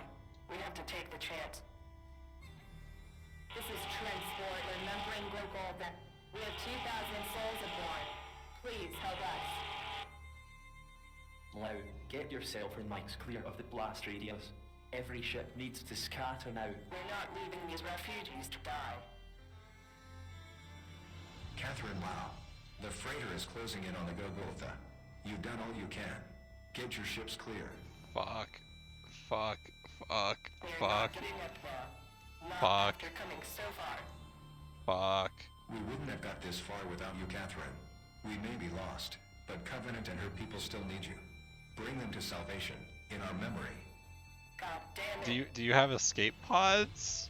We have to take the chance. This is Transport remembering Golgotha. We have 2,000 souls aboard. Please help us. Now, get yourself and Mike's clear of the blast radius. Every ship needs to scatter now. We're not leaving these refugees to die. Catherine Lau, the freighter is closing in on the Golgotha. You've done all you can. Get your ships clear. Fuck. We're not getting up there. Not after coming so far. We wouldn't have got this far without you, Catherine. We may be lost, but Covenant and her people still need you. Bring them to salvation, in our memory. God damn it. Do you have escape pods?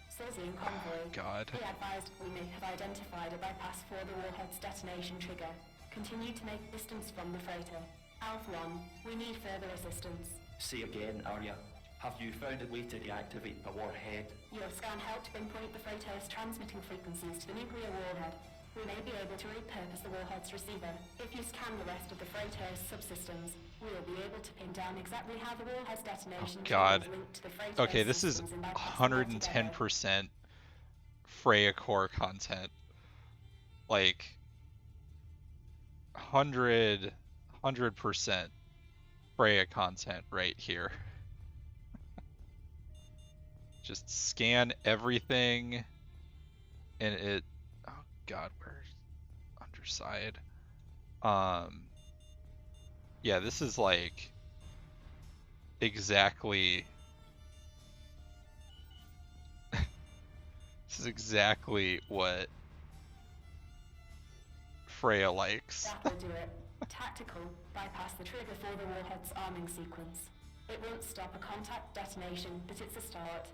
Celsian convoy. God. Be advised we may have identified a bypass for the warhead's detonation trigger. Continue to make distance from the freighter. Alpha 1, we need further assistance. Say again, Arya. Have you found a way to deactivate the warhead? Your scan helped pinpoint the freighter's transmitting frequencies to the nuclear warhead. We may be able to repurpose the warhead's receiver. If you scan the rest of the freighter's subsystems, we will be able to pin down exactly how the warhead's detonation God. is linked to the freighter's Okay, this is systems in bypassing 110% Freya core content. Like 100% Freya content right here. Just scan everything and it, oh god, where's underside? Yeah, this is like exactly this is exactly what Freya likes. That'll do it. Tactical, bypass the trigger for the warhead's arming sequence. It won't stop a contact detonation, but it's a start.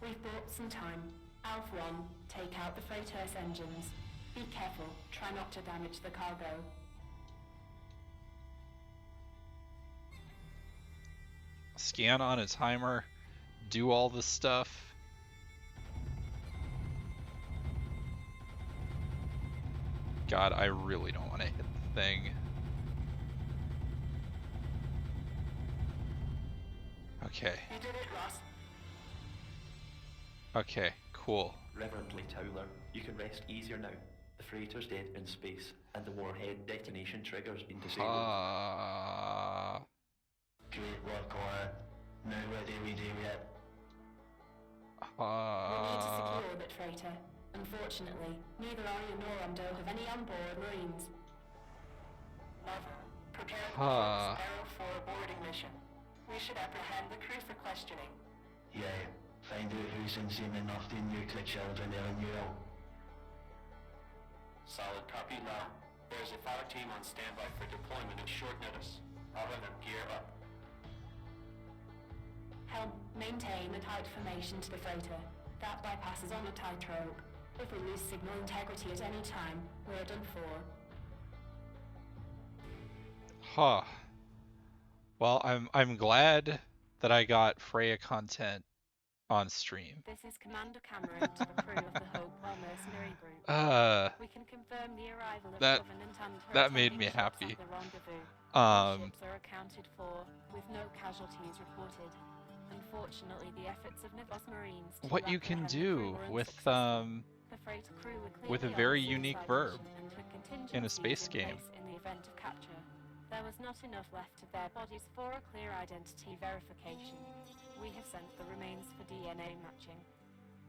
We've bought some time. Alpha 1, take out the freighter's engines. Be careful, try not to damage the cargo. Scan on a timer, do all the stuff. God, I really don't want to hit the thing. Okay. You did it, Ross. Okay, cool. Reverently, Towler, you can rest easier now. The freighter's dead in space, and the warhead detonation trigger's been disabled. Great work, lad. Now what do we do yet? We need to secure that freighter. Unfortunately, neither Arya nor Amdo have any onboard Marines. Mother, prepare the Sparrow 4 boarding mission. We should apprehend the crew for questioning. Yeah, find out who's insane enough to nuke the children there in Newell. Solid copy now. There's a fire team on standby for deployment at short notice. I'll have them gear up. Helm, maintain a tight formation to the freighter. That bypass is on a tightrope. If we lose signal integrity at any time, we're done for. Huh. Well, I'm glad that I got Freya content on stream. This is Commander Cameron to the crew of the Hopewell Mercenary Group. We can confirm the arrival of Covenant and her that made attending me ships happy. at the rendezvous. All ships are accounted for, with no casualties reported. Unfortunately, the efforts of Nivos Marines to What you can apprehend the crew do were with unsuccessful. The freighter crew were with a clearly very on a unique suicide verb mission and had in a contingencies space in game. place in the event of capture. There was not enough left of their bodies for a clear identity verification. We have sent the remains for DNA matching.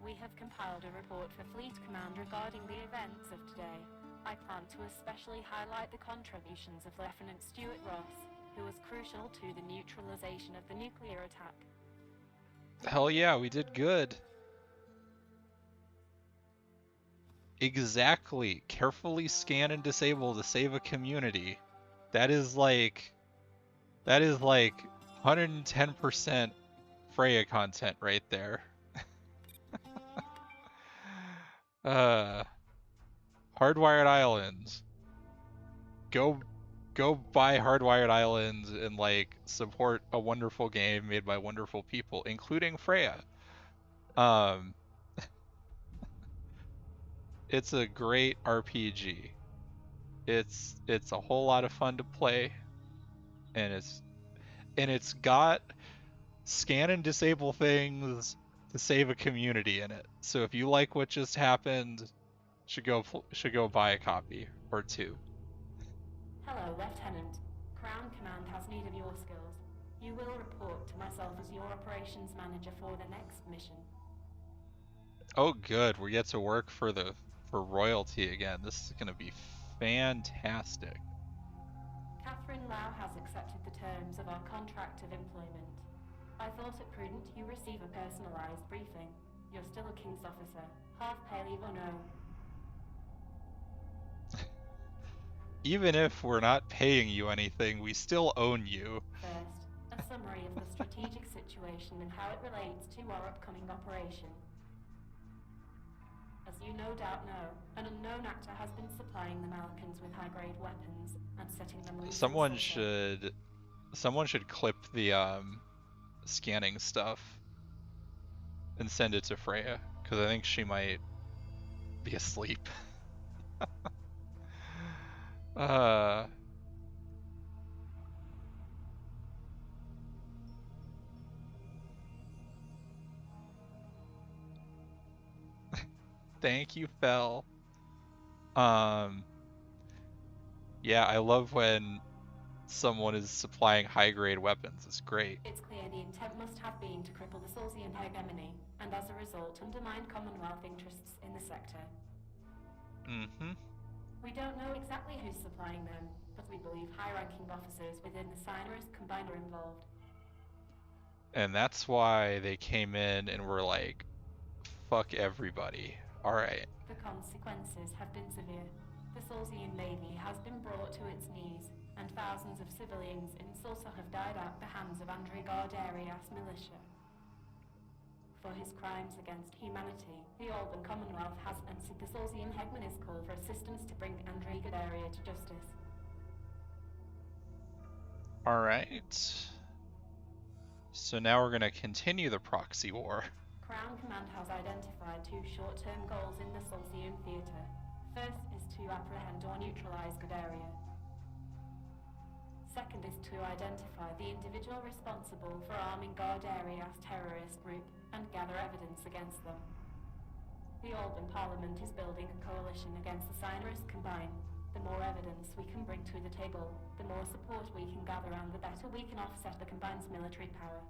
We have compiled a report for Fleet Command regarding the events of today. I plan to especially highlight the contributions of Lieutenant Stuart Ross, who was crucial to the neutralization of the nuclear attack. Hell yeah, we did good. Exactly. Carefully scan and disable to save a community. That is like 110% Freya content right there. Hardwired Islands. Go buy Hardwired Islands and like support a wonderful game made by wonderful people, including Freya. It's a great RPG. It's a whole lot of fun to play, and it's got scan and disable things to save a community in it. So if you like what just happened, should go buy a copy or two. Hello, Lieutenant. Crown Command has need of your skills. You will report to myself as your operations manager for the next mission. Oh, good. We get to work for royalty again. This is gonna be fantastic. Catherine Lau has accepted the terms of our contract of employment. I thought it prudent you receive a personalized briefing. You're still a King's officer. Half pay leave or no. Even if we're not paying you anything, we still own you. First, a summary of the strategic situation and how it relates to our upcoming operation. As you no doubt know, an unknown actor has been supplying the Malakans with high-grade weapons and setting them loose. Someone should clip the scanning stuff and send it to Freya, because I think she might be asleep. Thank you, Fel. Yeah, I love when someone is supplying high-grade weapons. It's great. It's clear the intent must have been to cripple the Solzian hegemony, and as a result undermine Commonwealth interests in the sector. Mm-hmm. We don't know exactly who's supplying them, but we believe high-ranking officers within the Solaris Combine are involved. And that's why they came in and were like, fuck everybody. Alright. The consequences have been severe. The Solzian Navy has been brought to its knees, and thousands of civilians in Sulsa have died at the hands of Andrei Gardarias militia. For his crimes against humanity, the Alban Commonwealth has answered the Solzian hegemony's call for assistance to bring Andrei Gadaria to justice. Alright. So now we're gonna continue the proxy war. Crown Command has identified two short-term goals in the Solzian theatre. First is to apprehend or neutralize Gadaria. Second is to identify the individual responsible for arming Gardarias terrorist group and gather evidence against them. The Alban Parliament is building a coalition against the Solaris Combine. The more evidence we can bring to the table, the more support we can gather and the better we can offset the Combine's military power.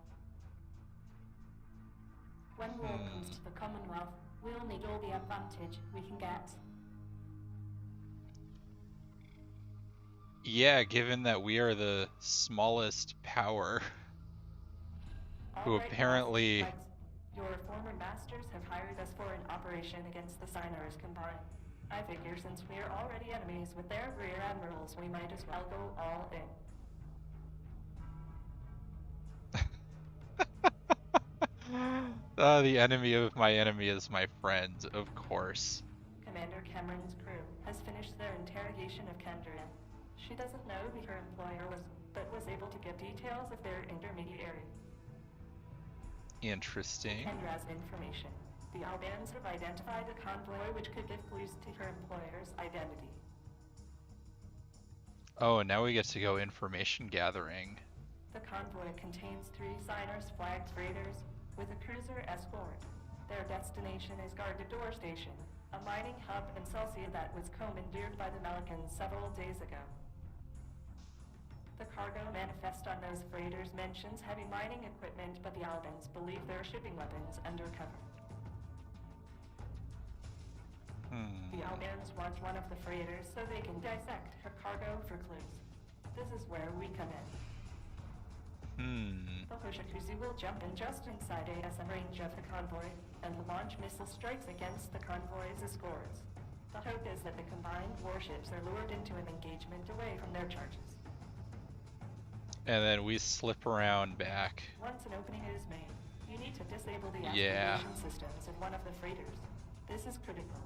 When war comes to the Commonwealth, we'll need all the advantage we can get. Yeah, given that we are the smallest power, who apparently... Your former masters have hired us for an operation against the Solaris Combine. I figure since we are already enemies with their rear admirals, we might as well go all in. The enemy of my enemy is my friend, of course. Commander Cameron's crew has finished their interrogation of Kendra. She doesn't know who her employer was, but was able to give details of their intermediary. Interesting. Kendra's information. The Albans have identified a convoy which could give clues to her employer's identity. Oh, and now we get to go information gathering. The convoy contains 3 Solaris flagged freighters with a cruiser escort. Their destination is Gargador Station, a mining hub in Celsia that was commandeered by the Malakans several days ago. The cargo manifest on those freighters mentions heavy mining equipment, but the Albans believe they're shipping weapons undercover. The Albans want one of the freighters so they can dissect her cargo for clues. This is where we come in. The Hoshakuzu will jump in just inside ASM range of the convoy and launch missile strikes against the convoy's escorts. The hope is that the combined warships are lured into an engagement away from their charges. And then we slip around back. Once an opening is made, you need to disable the activation systems of one of the freighters. This is critical.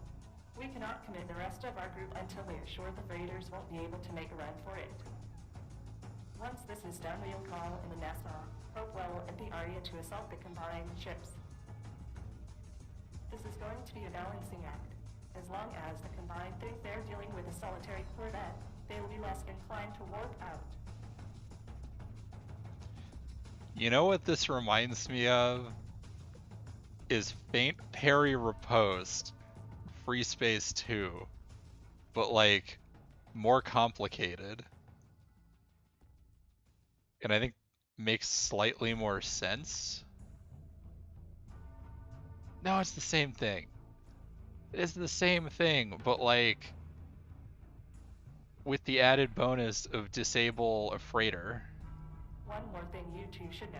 We cannot commit the rest of our group until we are sure the freighters won't be able to make a run for it. Once this is done, we'll call in the Nassau, Hopewell, and the Aria to assault the combined ships. This is going to be a balancing act. As long as the combined think they're dealing with a solitary corvette, they will be less inclined to warp out. You know what this reminds me of? Is Faint Perry Riposte, Free Space 2, but like more complicated. And I think makes slightly more sense. No, it's the same thing. It is the same thing, but like with the added bonus of disable a freighter. One more thing you two should know.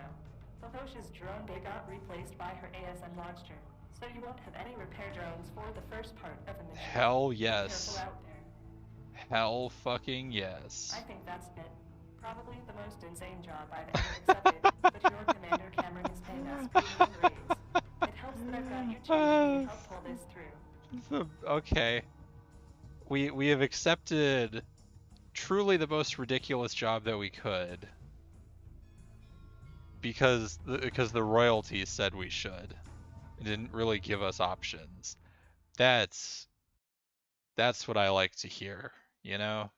The Hosh's drone bay got replaced by her ASM launcher, so you won't have any repair drones for the first part of the mission. Hell Be yes. careful out there. Hell fucking yes. I think that's it. Probably the most insane job I've ever accepted, but your Commander Cameron is paying us premium raise. It helps that I've got you two to help pull this through. Okay. We have accepted truly the most ridiculous job that we could. Because the royalties said we should. It didn't really give us options. That's what I like to hear, you know?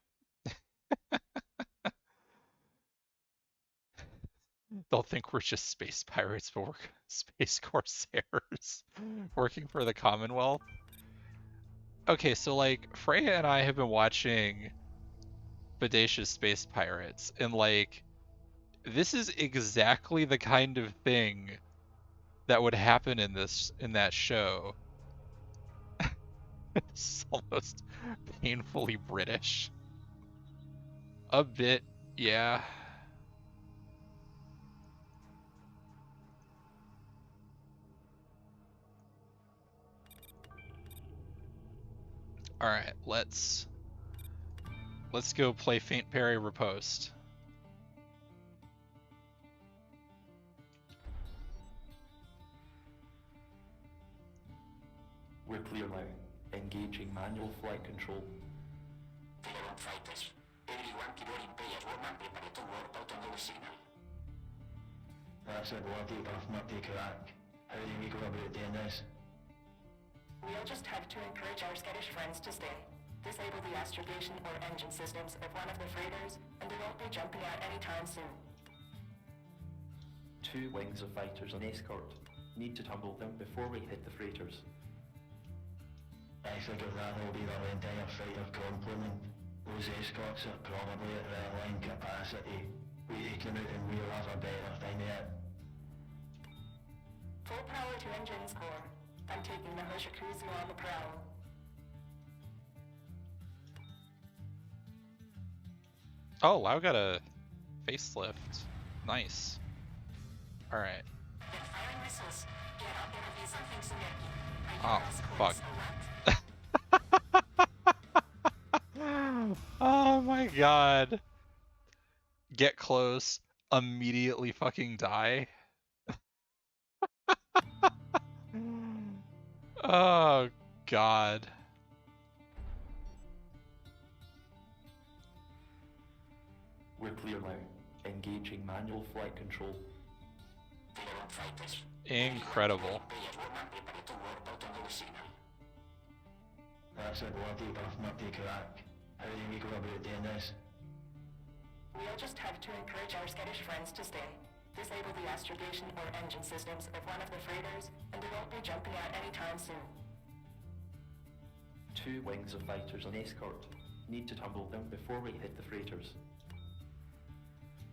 They'll think we're just space pirates, but we're space corsairs working for the Commonwealth. Okay, so like Freya and I have been watching Bodacious Space Pirates, and like this is exactly the kind of thing that would happen in that show. It's almost painfully British. A bit, yeah. All right, let's go play Faint Perry Riposte. We're clear now. Engaging manual flight control. Clear on fighters. Everyone to your imperial woman prepare to work out on your signal. That's a bloody tough nut to crack. How do we go about doing this? We'll just have to encourage our skittish friends to stay. Disable the astrogation or engine systems of one of the freighters, and they won't be jumping out anytime soon. 2 wings of fighters on escort. Need to tumble them before we hit the freighters. I figure that'll be the entire fighter complement. Those escorts are probably at their line capacity. We take them out and we'll have a better time yet. Full power to engines core. I'm taking the Hoshikuzu on the prowl. Oh, Lau got a facelift. Nice. All right. Firing missiles. Get up and be something Sumeki. Oh, fuck. Oh my god. Get close. Immediately fucking die. Oh god. We're clear now. Engaging manual flight control. Clear on fighters. Incredible. Imperial woman prepare to work out on your signal. That's a bloody tough nut to crack. How do we go about doing this? We'll just have to encourage our skittish friends to stay. Disable the astrogation or engine systems of one of the freighters, and they won't be jumping out anytime soon. 2 wings of fighters on escort. Need to tumble them before we hit the freighters.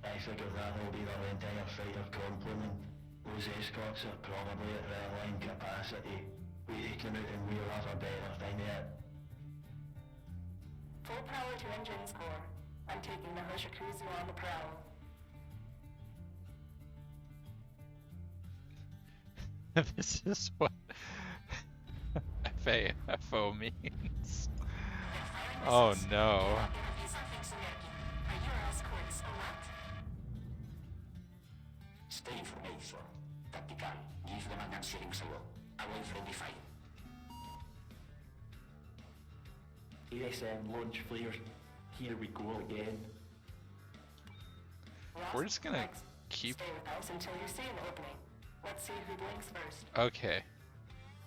I figure that'll be the entire fighter complement. Those escorts are probably at their line capacity. We take them out and we'll have a better time yet. Full power to engines core. I'm taking the Hoshikuzu on the prowl. This is what FAFO means. Oh no. Stay information. Tactical. Give them an answering solo. Away from the fight. ASM launch flares. Here we go again. We're just gonna keep... Stay with us until you see an opening. Let's see who blinks first. Okay.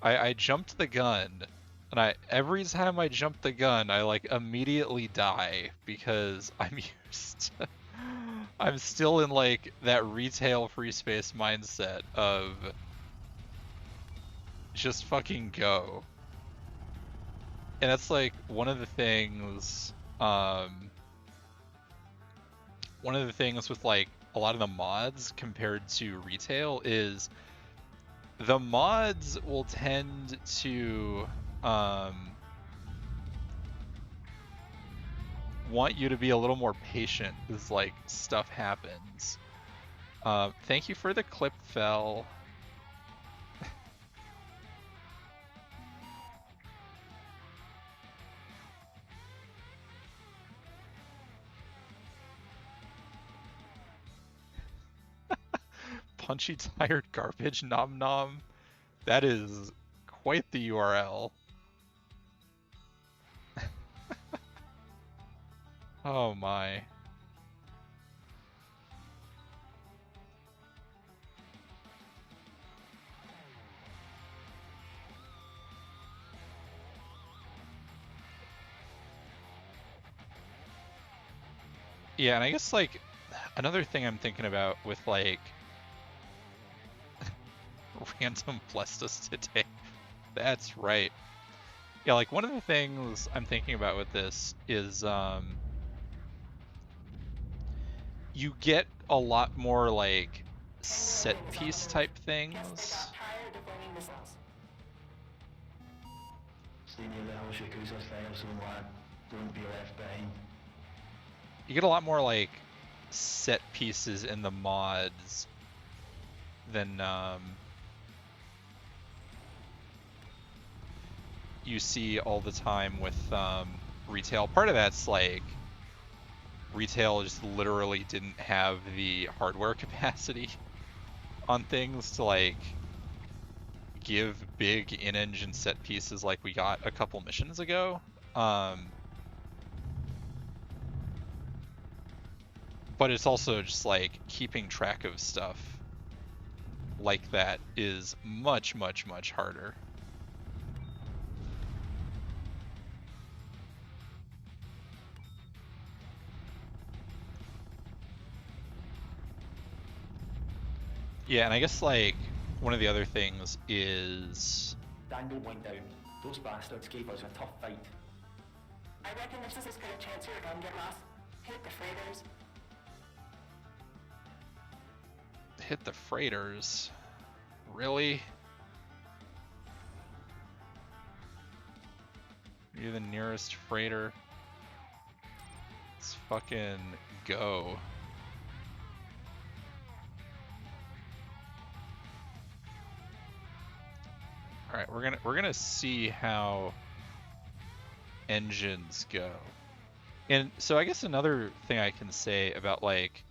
I jumped the gun, and every time I jump the gun, I like immediately die because I'm used to, I'm still in like that retail free space mindset of just fucking go. And that's like one of the things with like a lot of the mods compared to retail is the mods will tend to want you to be a little more patient as like stuff happens. Thank you for the clip, Fel. Punchy tired garbage nom nom. That is quite the URL. Oh my. Yeah, and I guess like another thing I'm thinking about with like random blessed us today. That's right. Yeah, like one of the things I'm thinking about with this is you get a lot more like set piece type things. Tired of winning missiles. Stay near the Hoshikusa style zone, lad. Don't be left behind. You get a lot more like set pieces in the mods than you see all the time with retail. Part of that's like retail just literally didn't have the hardware capacity on things to like give big in-engine set pieces like we got a couple missions ago. But it's also just like keeping track of stuff like that is much, much, much harder. Yeah, and I guess like one of the other things is Dangle went down. Those bastards gave us a tough fight. I reckon this is as good a chance you're gonna get lost. Hit the freighters. hit the freighters. Really? You're the nearest freighter. Let's fucking go. Alright, we're gonna see how engines go. And so I guess another thing I can say about like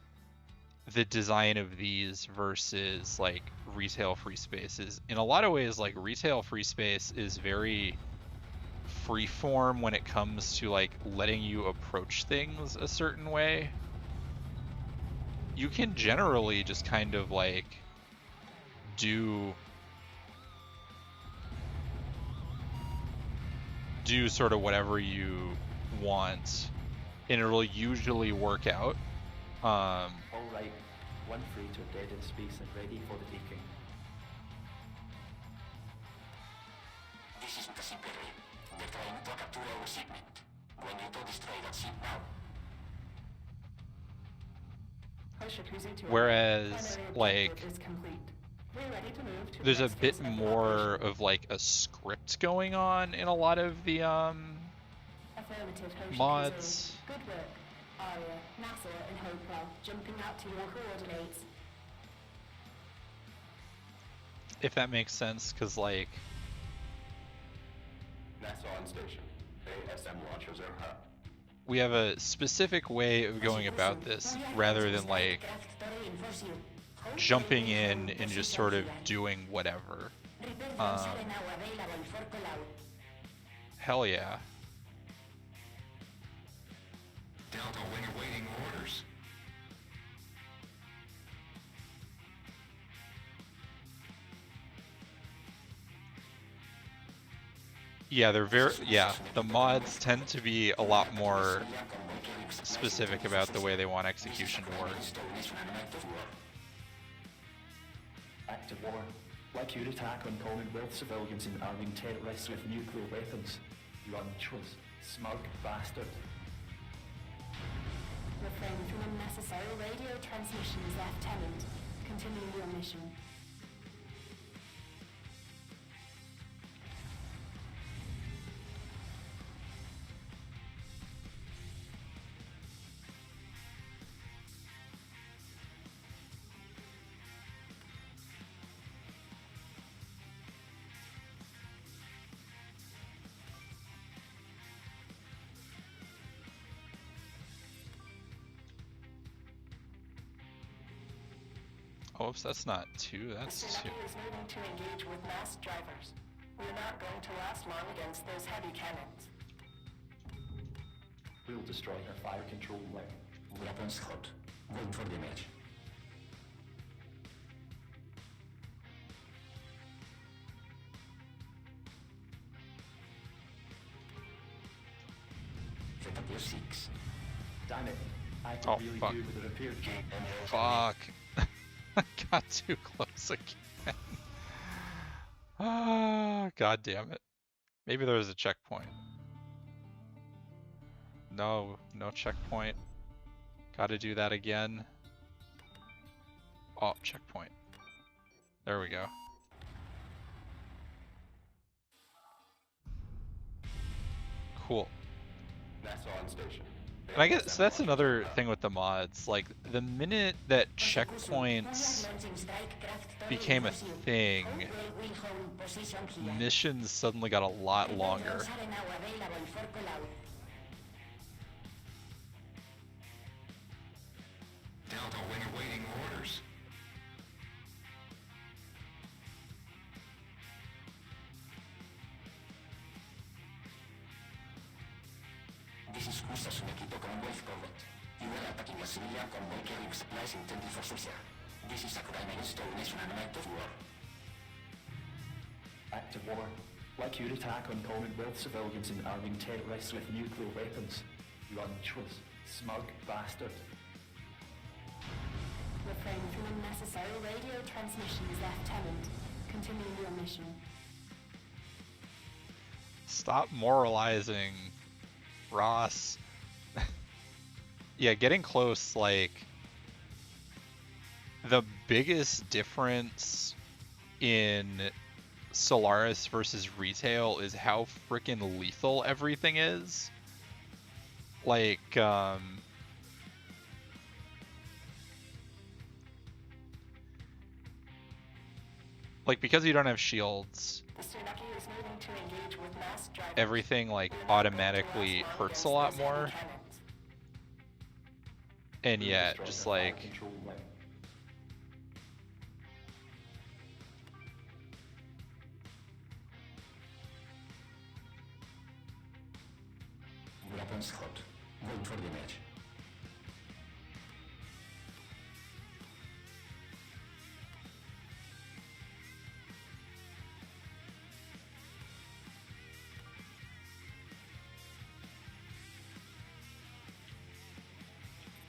the design of these versus like retail free space is in a lot of ways like retail free space is very freeform when it comes to like letting you approach things a certain way. You can generally just kind of like do sort of whatever you want and it'll usually work out. All right, one freighter dead in space and ready for the taking. This is the Siberia. They're trying to capture our shipment. We need to destroy that ship now. Whereas like there's a bit more of like a script going on in a lot of the mods. Good work. Aria, NASA, and Hopewell jumping out to your coordinates. If that makes sense, because like NASA on station. ASM launchers are hot. we have a specific way of going about this rather than like jumping in and just sort of doing whatever. Hell yeah. Delta Wing awaiting orders. Yeah, they're the mods tend to be a lot more specific about the way they want execution to work. Active war. Like your attack on Commonwealth civilians and arming terrorists with nuclear weapons. You unctuous, smug bastard. Refrain from unnecessary radio transmissions, Lieutenant. Continue your mission. Oops, that's not 2, that's 2. Mr. Nucky is moving to engage with masked drivers. We're not going to last long against those heavy cannons. We'll destroy her fire control wing. Weapons hot. Going for damage. Set up your 6. Damn it. I could Oh, really fuck. do with a repair kit. Fuck. I got too close again. Ah, god damn it. Maybe there was a checkpoint. No, no checkpoint. Gotta do that again. Oh, checkpoint. There we go. Cool. NASA on station. And I guess so that's another thing with the mods. Like, the minute that checkpoints became a thing, missions suddenly got a lot longer. Delta Wing awaiting orders. This is Cruiser's Nikito Commonwealth Corvette. You are attacking a civilian convoy carrying supplies intended for Susia. This is a crime against all nation and an act of war. Active war. Like your attack on Commonwealth civilians and arming terrorists with nuclear weapons. You unctuous, smug bastard. Refrain from unnecessary radio transmissions, Lieutenant. Continue your mission. Stop moralizing, Ross. Yeah, getting close, like, the biggest difference in Solaris versus retail is how freaking lethal everything is. Like, because you don't have shields, Mr. Nucky is moving to engage with masked drivers. everything, like, We're not going to automatically last long hurts a against lot those heavy more. cannons. And We'll yeah, destroy just her fire like, control wing. Weapons hot. Going for damage.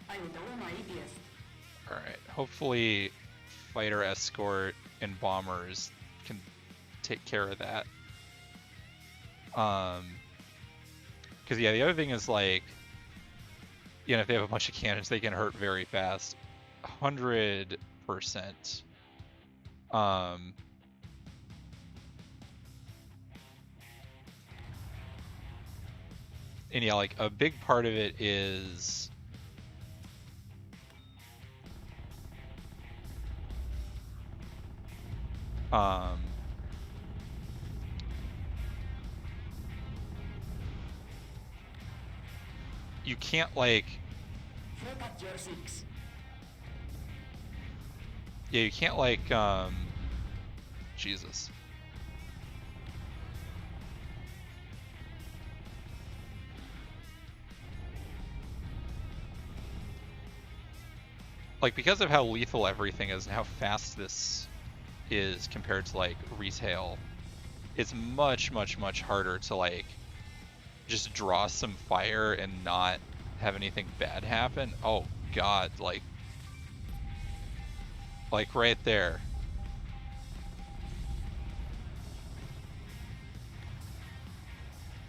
I will do my best. alright, hopefully fighter escort and bombers can take care of that. Because yeah, the other thing is, like, you know, if they have a bunch of cannons, they can hurt very fast. 100%. And yeah, like, a big part of it is you can't, like, Look at your 6. yeah, you can't, like, Jesus. like, because of how lethal everything is and how fast this is compared to like retail, it's much harder to like just draw some fire and not have anything bad happen. Oh god, like right there.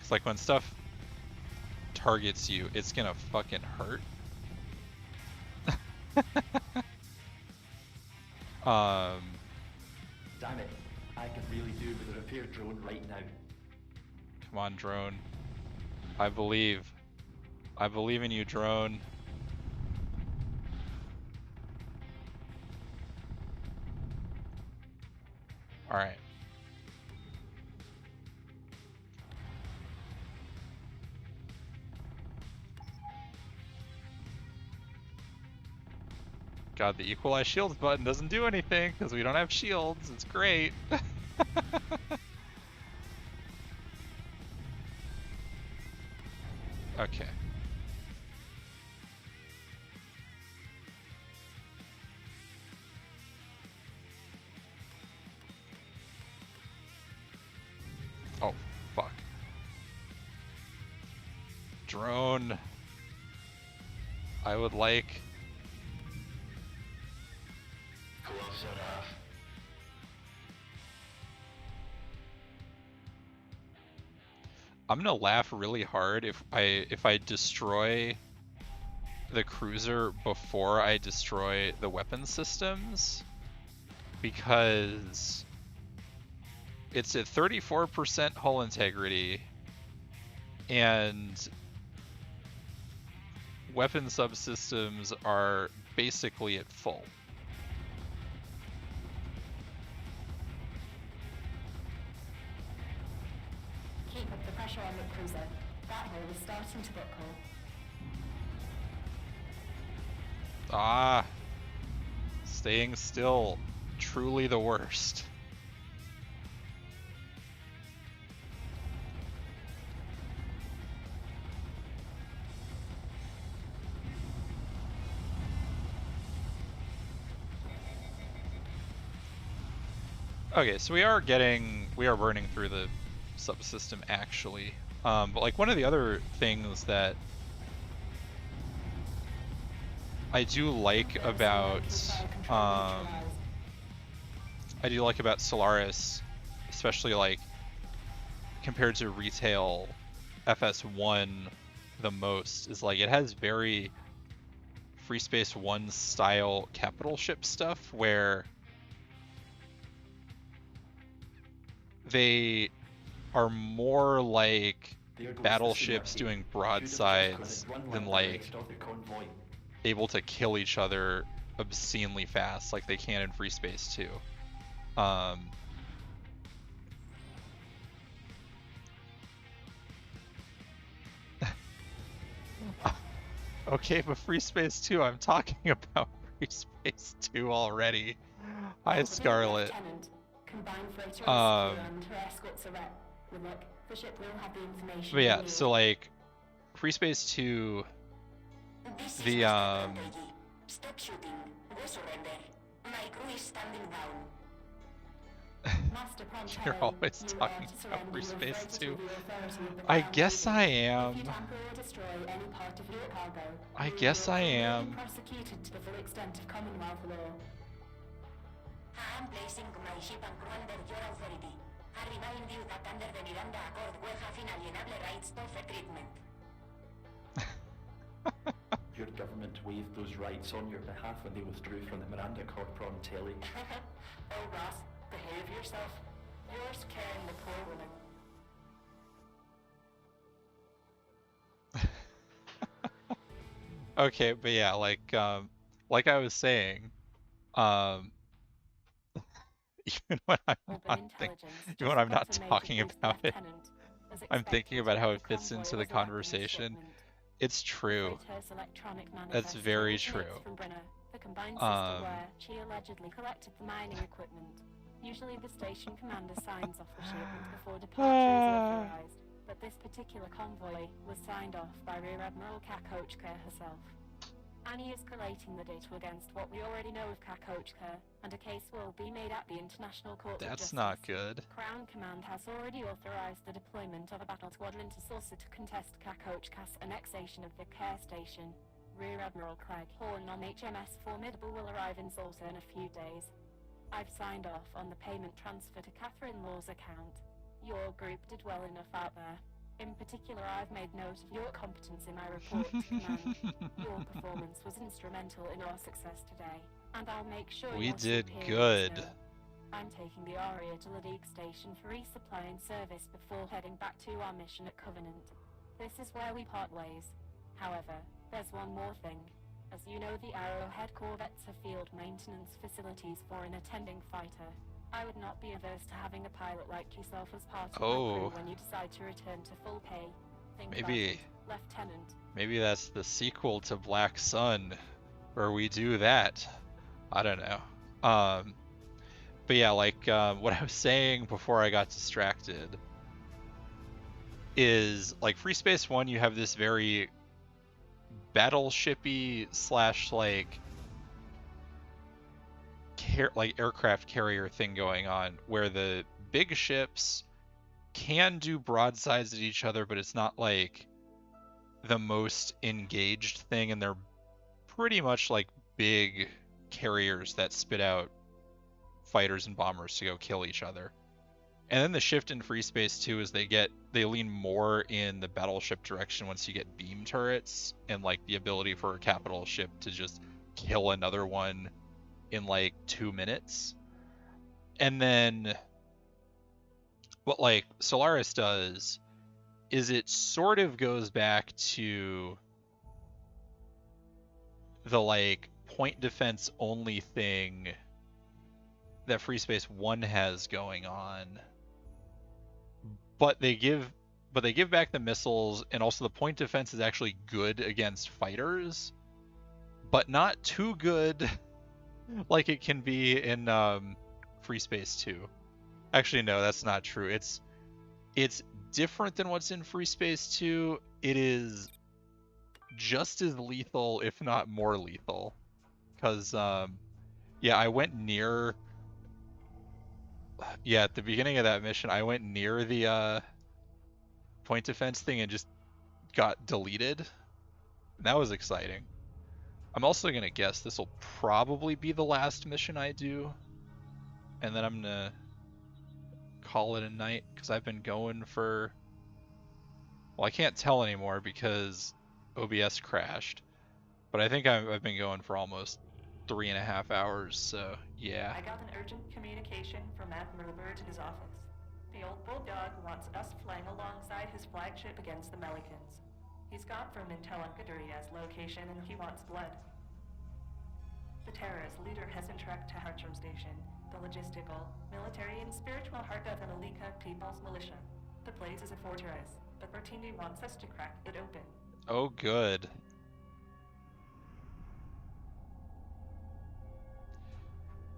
It's like when stuff targets you, it's gonna fucking hurt. Damn it, I could really do with a repair drone right now. Come on, drone. I believe. I believe in you, drone. Alright. God, the equalize shields button doesn't do anything because we don't have shields. It's great. Okay. Oh, fuck. Drone. I would like... Close enough. I'm gonna laugh really hard if I destroy the cruiser before I destroy the weapon systems, because it's at 34% hull integrity and weapon subsystems are basically at full. Keep up the pressure on the cruiser. That hull is starting to buckle. Ah, staying still, truly the worst. Okay, so we are burning through the subsystem actually. But like one of the other things that I do like about Solaris, especially like compared to retail FS1 the most, is like it has very Free Space 1 style capital ship stuff where they are more like battleships doing broadsides than like able to kill each other obscenely fast like they can in Free Space 2. Okay, but Free Space 2, I'm talking about Free Space 2 already. Hi, Scarlet. But yeah, so like Free Space 2, the Stop shooting. Go surrender. My crew is standing down. You're always talking about Free Space 2. I guess I am. I guess I am. I'm placing my ship and crew under your authority. I remind you that under the Miranda Accord we have inalienable rights to fair treatment. Your government waived those rights on your behalf when they withdrew from the Miranda Accord on telly. Oh, Ross, behave yourself. You're scaring the poor woman. Okay, but yeah, like I was saying, even when I'm not talking about it, I'm thinking about how it fits into the conversation. It's true. That's very true. She allegedly collected the mining equipment. Usually the station commander signs off the shipment before departure is authorized, but this particular convoy was signed off by Rear Admiral Kat Kochka herself. Annie is collating the data against what we already know of Kakochka, and a case will be made at the International Court of That's Justice. not good. Crown Command has already authorized the deployment of a battle squadron to Salsa to contest Kakochka's annexation of the care station. Rear Admiral Craig Horn on HMS Formidable will arrive in Salsa in a few days. I've signed off on the payment transfer to Catherine Law's account. Your group did well enough out there. In particular, I've made note of your competence in my report to command. Your performance was instrumental in our success today, and I'll make sure We your did superiors good. know. I'm taking the Aria to the League Station for resupply and service before heading back to our mission at Covenant. This is where we part ways. However, there's one more thing. As you know, the Arrowhead corvettes are field maintenance facilities for an attending fighter. I would not be averse to having a pilot like yourself as part of my crew when you decide to return to full pay. Think about it, Lieutenant. Maybe that's the sequel to Black Sun, where we do that. I don't know. But yeah, like what I was saying before I got distracted is like Free Space 1, you have this very battleshipy / like aircraft carrier thing going on, where the big ships can do broadsides at each other, but it's not like the most engaged thing, and they're pretty much like big carriers that spit out fighters and bombers to go kill each other. And then the shift in Free Space 2 is they lean more in the battleship direction once you get beam turrets and like the ability for a capital ship to just kill another one in like 2 minutes. And then what like Solaris does is it sort of goes back to the like point defense only thing that Free Space 1 has going on. But they give back the missiles, and also the point defense is actually good against fighters, but not too good like it can be in Free Space 2. Actually, no, that's not true. It's different than what's in Free Space 2. It is just as lethal, if not more lethal. Because, yeah, I went near... Yeah, at the beginning of that mission, I went near the point defense thing and just got deleted. That was exciting. I'm also going to guess this will probably be the last mission I do. And then I'm going to call it a night, because I've been going for... Well, I can't tell anymore because OBS crashed. But I think I've been going for almost 3.5 hours, so yeah. I got an urgent communication from Admiral Byrd in his office. The old bulldog wants us flying alongside his flagship against the Melicans. He's got from intel on Gaduria's location and he wants blood. The terrorist leader has been tracked to Hartram Station, the logistical, military, and spiritual heart of the Malika People's Militia. The place is a fortress, but Bertini wants us to crack it open. Oh, good.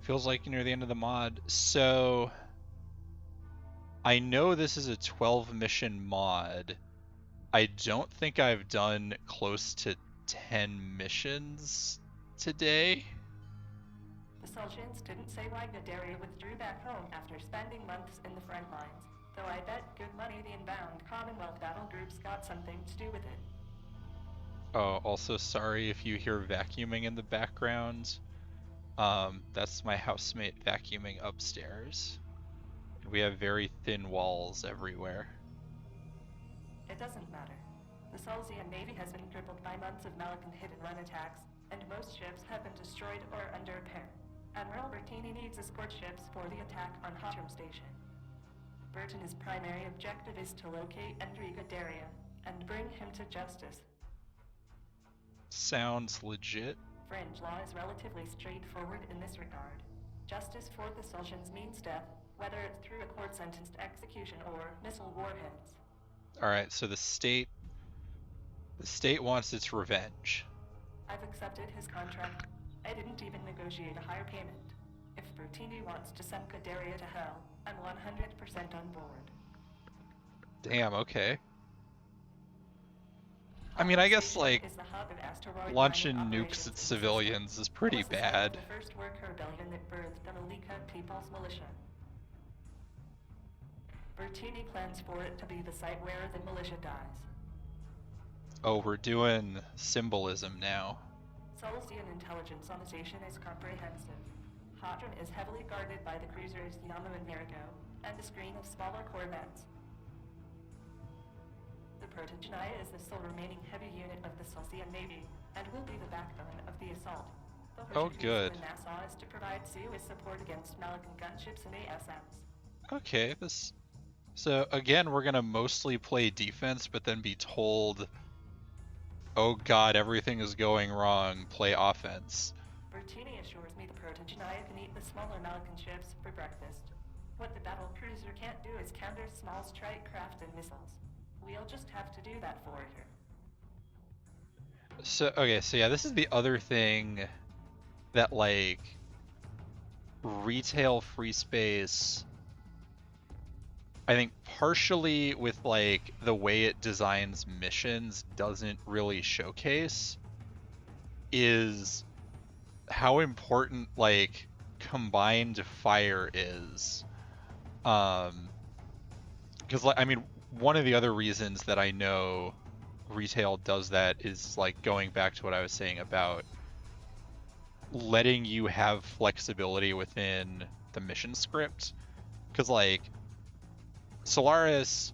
Feels like near the end of the mod. So I know this is a 12 mission mod. I don't think I've done close to 10 missions today. The Sulchins didn't say why Gadaria withdrew back home after spending months in the front lines, though I bet good money the inbound Commonwealth battle groups got something to do with it. Oh, also sorry if you hear vacuuming in the background. That's my housemate vacuuming upstairs. We have very thin walls everywhere. It doesn't matter. The Sulzian Navy has been crippled by months of Malikan hit-and-run attacks, and most ships have been destroyed or under repair. Admiral Bertini needs escort ships for the attack on Hartram Station. Burton's primary objective is to locate Enrico Daria and bring him to justice. Sounds legit. Fringe law is relatively straightforward in this regard. Justice for the Sulchins means death, whether it's through a court-sentenced execution or missile warheads. Alright, so the state wants its revenge. I've accepted his contract. I didn't even negotiate a higher payment. If Bertini wants to send Gadaria to hell, I'm 100% on board. Damn, okay. I mean, I guess, Station like, is the hub of asteroid launching mining nukes at operations in the system. civilians is pretty It was the site bad. of the first worker rebellion that birthed the Malika People's Militia. Bertini plans for it to be the site where the militia dies. Oh, we're doing symbolism now. Solstian intelligence on the station is comprehensive. Hadron is heavily guarded by the cruisers Yamu and Marigo, and a screen of smaller corvettes. The Protogenaya is the sole remaining heavy unit of the Solstian Navy, and will be the backbone of the assault. The Oh, Hoshiku's good. in Nassau is to provide Sea with support against Malikan gunships and ASMs. Okay, this... So, again, we're gonna mostly play defense, but then be told, oh god, everything is going wrong, play offense. Bertini assures me the Protogenaya can eat the smaller Malikan ships for breakfast. What the battle cruiser can't do is counter small strike craft and missiles. We'll just have to do that for her. So, okay, so yeah, this is the other thing that, like, retail free space, I think partially with, like, the way it designs missions doesn't really showcase, is how important, like, combined fire is. Because, like, I mean, one of the other reasons that I know retail does that is, like, going back to what I was saying about letting you have flexibility within the mission script. Because, like, Solaris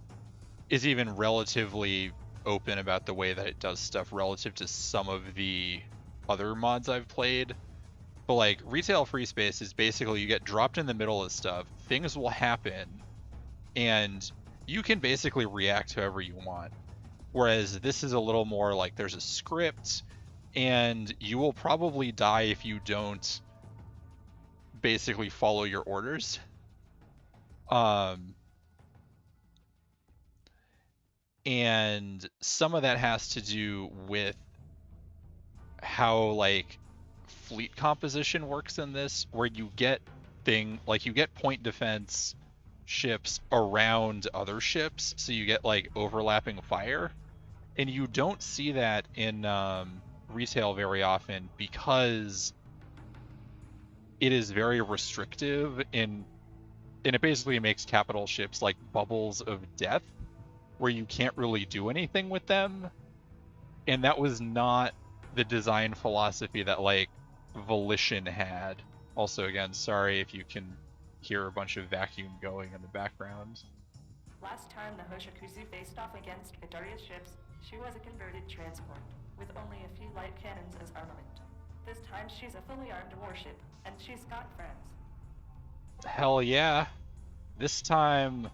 is even relatively open about the way that it does stuff relative to some of the other mods I've played. But, like, retail free space is basically you get dropped in the middle of stuff, things will happen, and you can basically react however you want. Whereas this is a little more like there's a script, and you will probably die if you don't basically follow your orders. And some of that has to do with how, like, fleet composition works in this, where you get you get point defense ships around other ships, so you get, like, overlapping fire, and you don't see that in retail very often because it is very restrictive and it basically makes capital ships like bubbles of death where you can't really do anything with them. And that was not the design philosophy that, like, Volition had. Also, again, sorry if you can hear a bunch of vacuum going in the background. Last time the Hoshikuzu faced off against Midoriya's ships, she was a converted transport, with only a few light cannons as armament. This time she's a fully armed warship, and she's got friends. Hell yeah. This time,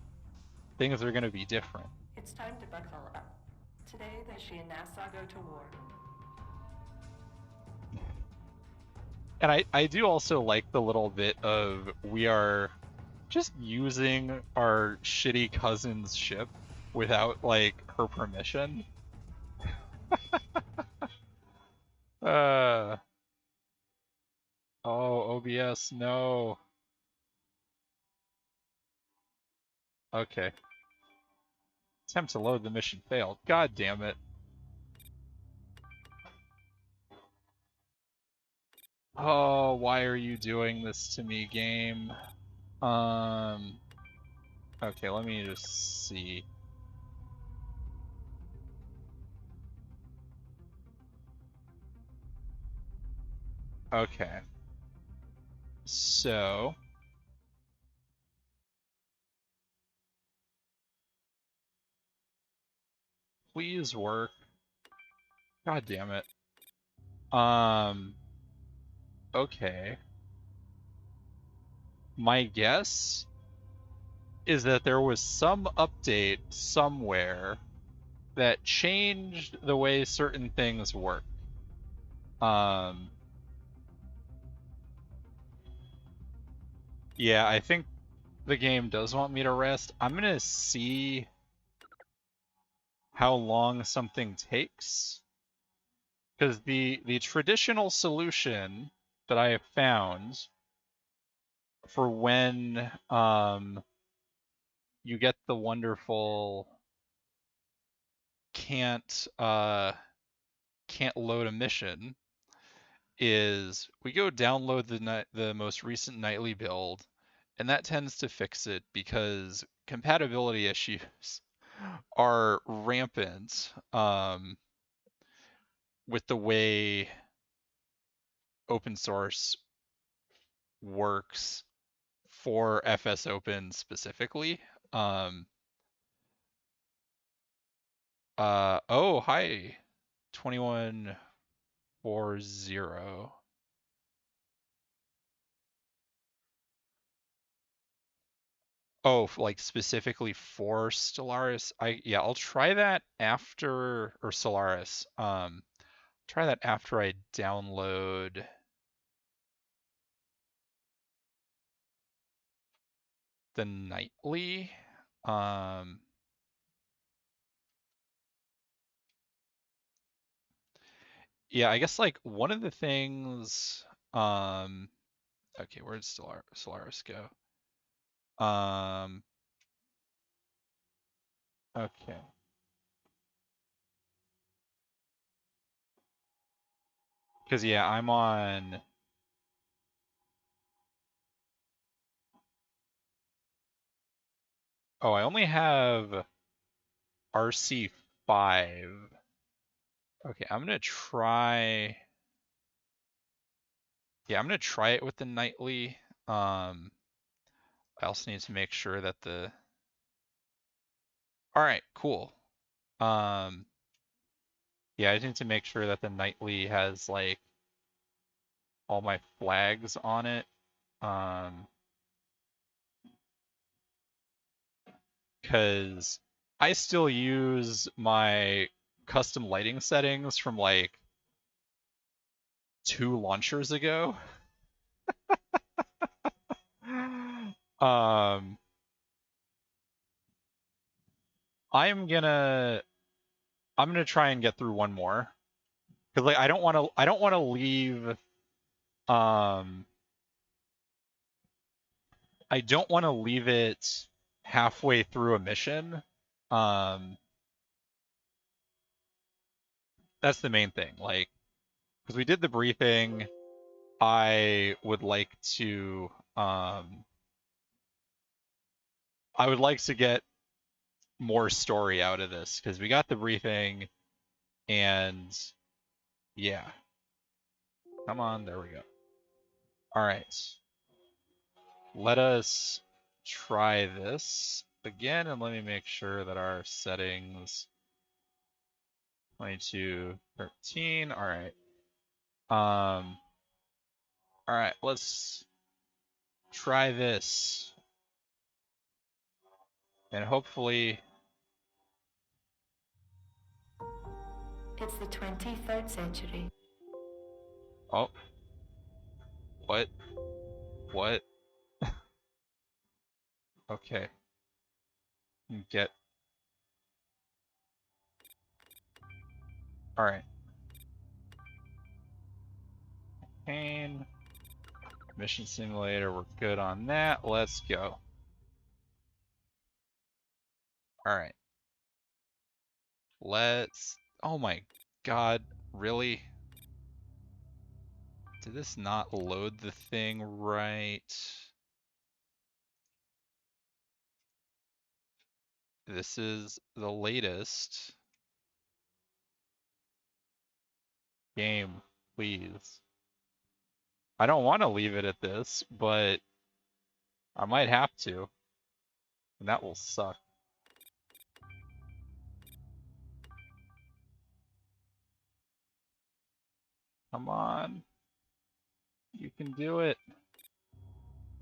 things are gonna be different. It's time to buckle up. Today, the she and Nassau go to war. And I do also like the little bit of we are just using our shitty cousin's ship without, like, her permission. Oh, OBS, no. Okay. Attempt to load the mission failed. God damn it. Oh, why are you doing this to me, game? Okay, let me just see. Okay. So... Please work. God damn it. Okay. My guess is that there was some update somewhere that changed the way certain things work. Yeah, I think the game does want me to rest. I'm gonna see how long something takes. Because the traditional solution that I have found for when you get the wonderful can't load a mission is we go download the most recent nightly build, and that tends to fix it because compatibility issues are rampant with the way open source works for FS Open specifically. Oh, hi, 2140. Oh, like specifically for Stellaris. Yeah, I'll try that after, or Solaris. Try that after I download the nightly. Yeah, I guess like one of the things, okay, where did Solaris go? Okay. Because yeah, I'm on. Oh, I only have RC5. Okay, I'm gonna try. Yeah, I'm gonna try it with the nightly. I also need to make sure that the. All right, cool. Yeah, I just need to make sure that the nightly has like all my flags on it. Because I still use my custom lighting settings from like 2 launchers ago. I'm gonna try and get through one more. Cause like I don't wanna leave I don't wanna leave it halfway through a mission. That's the main thing. Like, because we did the briefing, I would like to get more story out of this because we got the briefing and yeah. Come on, there we go. All right. Let us try this again and let me make sure that our settings 2213. All right. All right, let's try this. And hopefully It's the 23rd century. oh. What? What? Okay. Get. All right. Pain. Mission simulator, we're good on that. Let's go. All right. Let's. Oh my god, really? Did this not load the thing right? This is the latest. Game, please. I don't want to leave it at this, but I might have to. And that will suck. Come on. You can do it.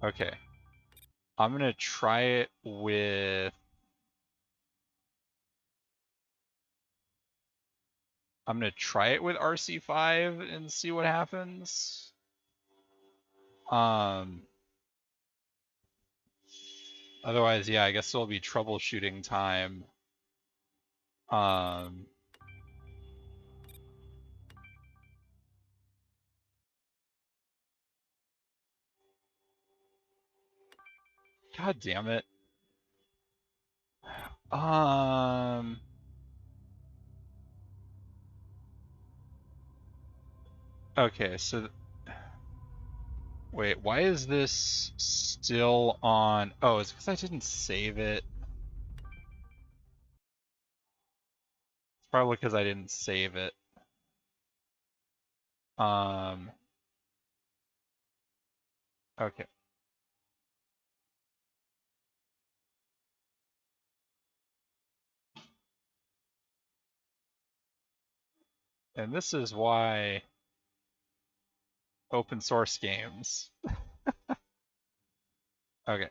Okay. I'm gonna try it with... I'm gonna try it with RC5 and see what happens. Otherwise, yeah, I guess it'll be troubleshooting time. God damn it. Okay, so wait, why is this still on? Oh, it's because I didn't save it. It's probably because I didn't save it. Okay. And this is why open source games. Okay.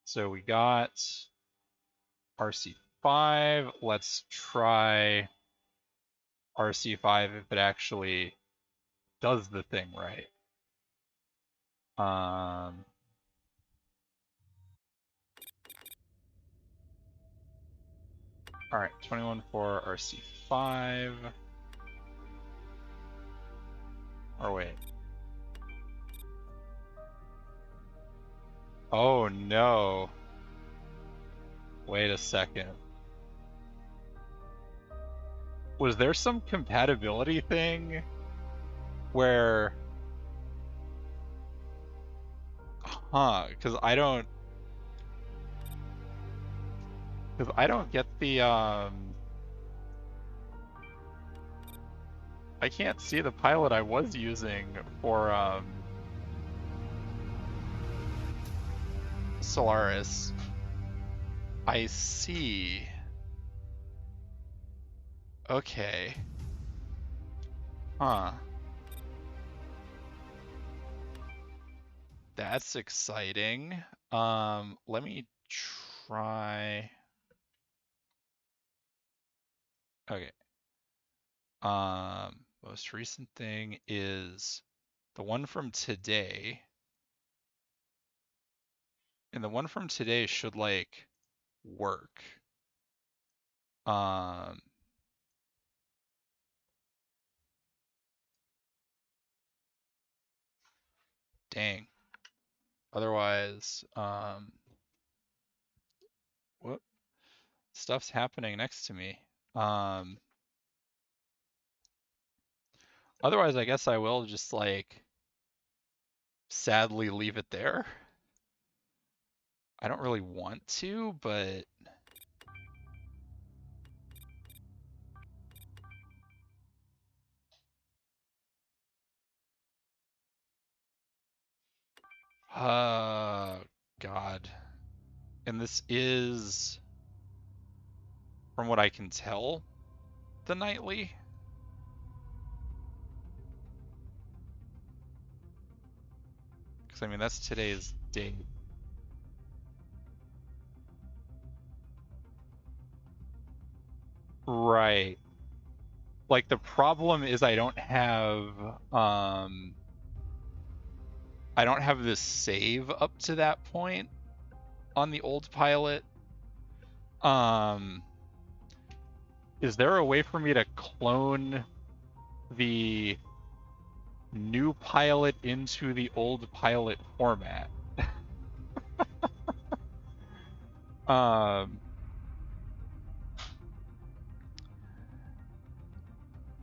So we got RC5. Let's try RC5 if it actually does the thing right. All right, 21 for RC5. Or wait. Oh no. Wait a second. Was there some compatibility thing where... Because I don't get the, I can't see the pilot I was using for, Solaris. I see. Okay. Huh. That's exciting. Let me try. Okay. Most recent thing is the one from today. And the one from today should like work. Dang. Otherwise, whoop. Stuff's happening next to me. Otherwise, I guess I will just like sadly leave it there. I don't really want to, but God. And this is, from what I can tell, the nightly. Because I mean, that's today's date. Right. Like the problem is I don't have this save up to that point on the old pilot. Is there a way for me to clone the new pilot into the old pilot format?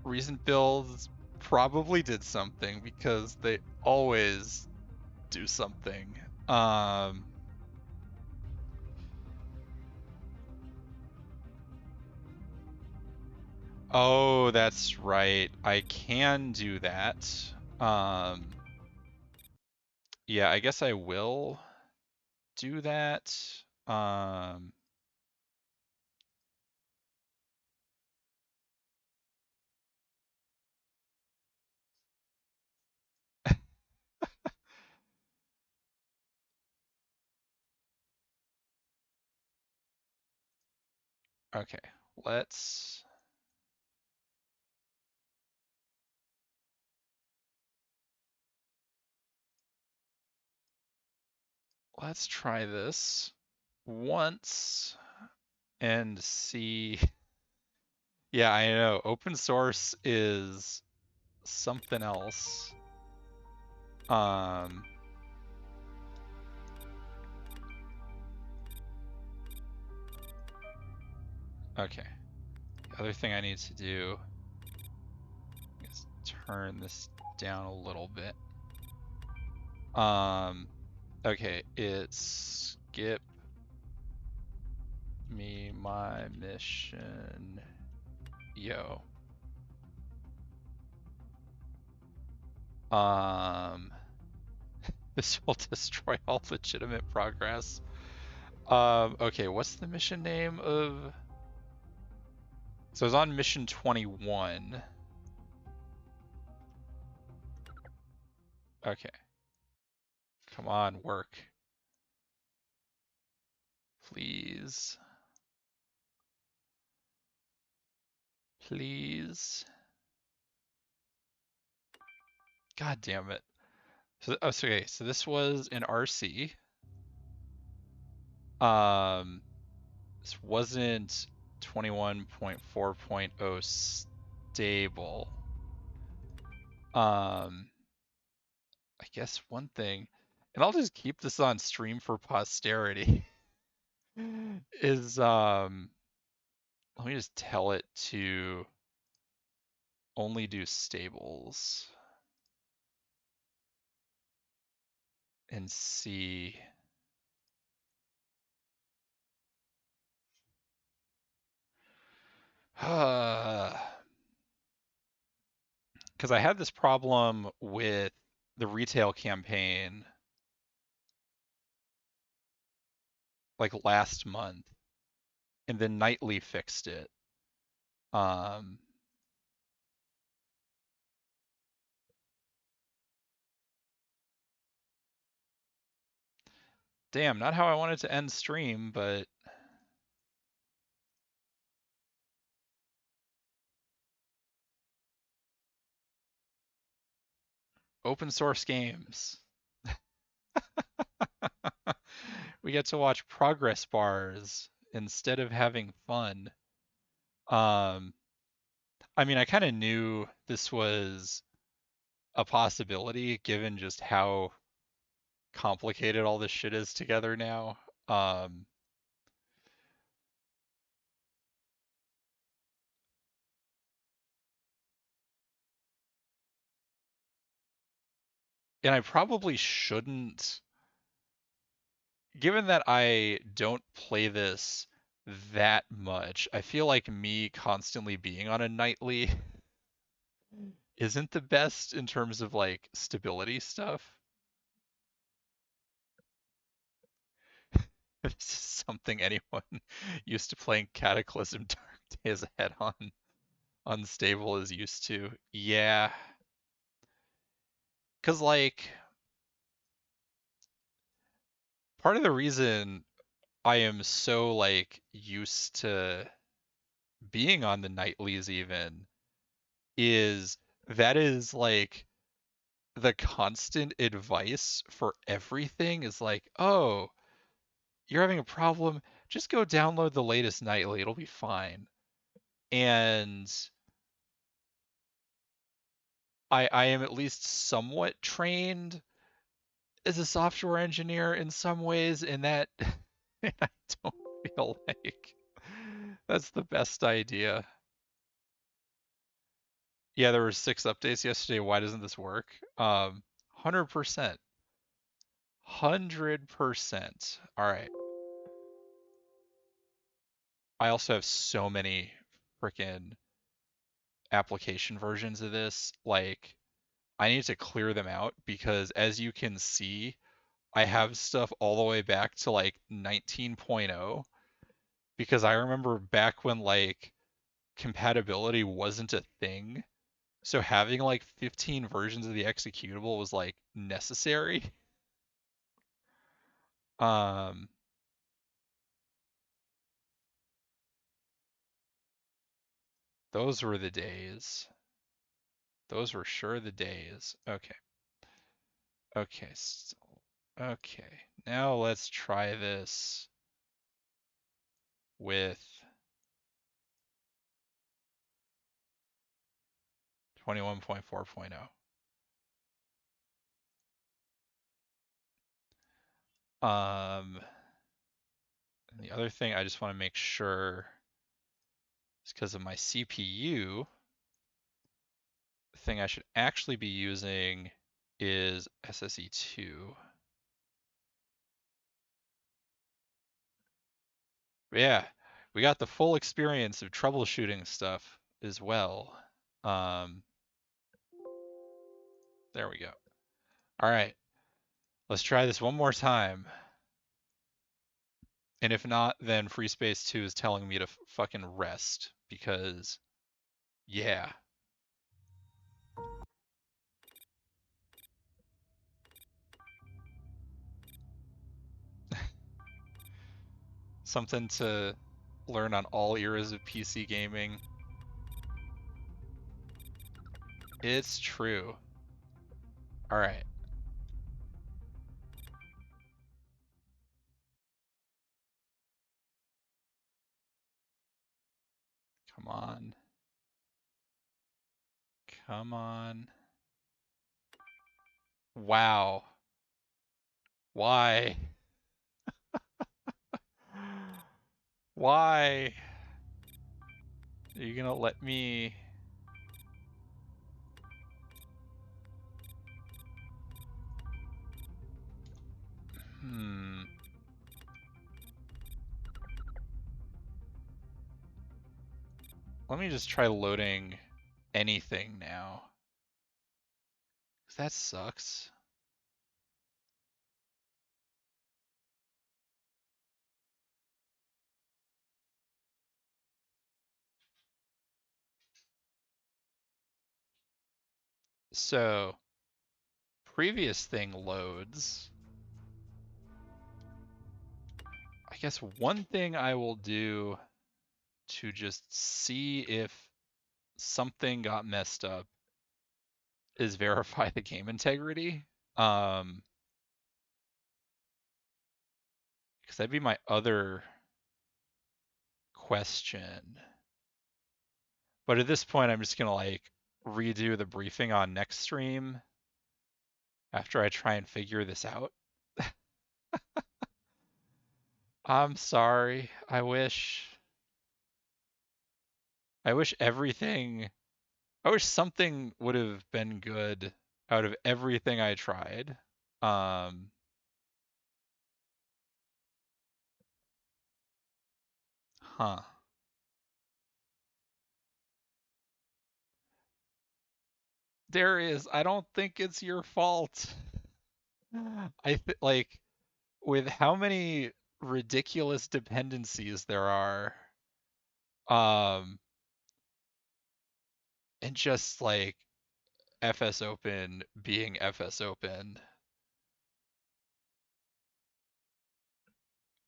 Recent builds probably did something because they always do something. Oh, that's right. I can do that. Yeah, I guess I will do that. Okay, let's try this once and see. Yeah, I know. Open source is something else. Okay. The other thing I need to do is turn this down a little bit. Okay, it's skip me my mission. Yo. This will destroy all legitimate progress. Okay, what's the mission name of... So I was on mission 21. Okay. Come on, work. Please. Please. God damn it. So, okay, so this was an RC. This wasn't 21.4.0 stable. I guess one thing, and I'll just keep this on stream for posterity, is let me just tell it to only do stables and see. Because I had this problem with the retail campaign like last month, and then Nightly fixed it. Damn, not how I wanted to end stream, but open source games. We get to watch progress bars instead of having fun. I mean, I kind of knew this was a possibility given just how complicated all this shit is together now. And I probably shouldn't, given that I don't play this that much, I feel like me constantly being on a Nightly isn't the best in terms of like stability stuff. This is something anyone used to playing Cataclysm Dark Days Ahead on unstable is used to. Yeah. Cause like part of the reason I am so like used to being on the Nightlies even is that is like the constant advice for everything is like, oh, you're having a problem, just go download the latest Nightly, it'll be fine. And I am at least somewhat trained as a software engineer in some ways, in that I don't feel like that's the best idea. Yeah, there were 6 updates yesterday. Why doesn't this work? 100%. 100%. All right. I also have so many freaking application versions of this. Like, I need to clear them out because as you can see, I have stuff all the way back to like 19.0 because I remember back when like compatibility wasn't a thing. So having like 15 versions of the executable was like necessary. Those were the days. Those were sure the days. Okay. Okay. Okay. Now let's try this with 21.4.0. And the other thing I just want to make sure is because of my CPU thing I should actually be using is SSE2. Yeah, we got the full experience of troubleshooting stuff as well. There we go. All right, let's try this one more time. And if not, then Free Space 2 is telling me to fucking rest because, yeah. Something to learn on all eras of PC gaming. It's true. All right. Come on. Come on. Wow. Why? Why? Are you gonna let me... Let me just try loading anything now. 'Cause that sucks. So, previous thing loads. I guess one thing I will do to just see if something got messed up is verify the game integrity. Because that'd be my other question. But at this point, I'm just gonna like redo the briefing on next stream after I try and figure this out. I'm sorry. I wish everything, I wish something would have been good out of everything I tried. Huh. I don't think it's your fault. Like, with how many ridiculous dependencies there are, and just like FS Open being FS Open,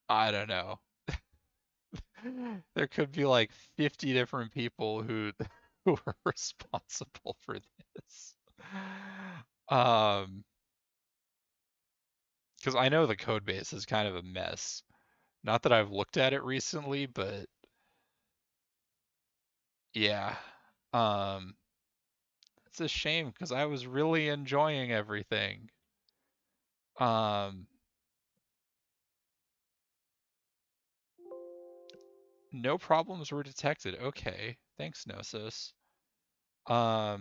I don't know. There could be like 50 different people who are responsible for this. Because I know the code base is kind of a mess. Not that I've looked at it recently, but yeah. It's a shame because I was really enjoying everything. No problems were detected. Okay, thanks, Gnosis. Yeah,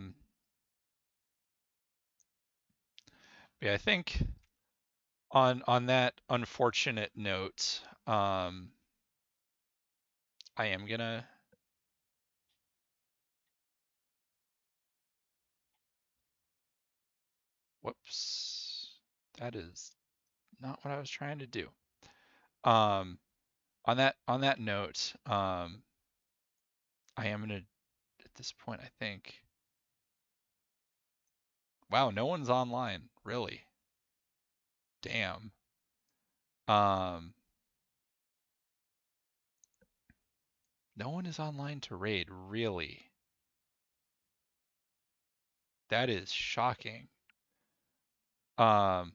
I think on that unfortunate note, I am gonna. Whoops, that is not what I was trying to do. On that note, I am gonna at this point, I think. Wow, no one's online, really. Damn. No one is online to raid, really. That is shocking. Oh,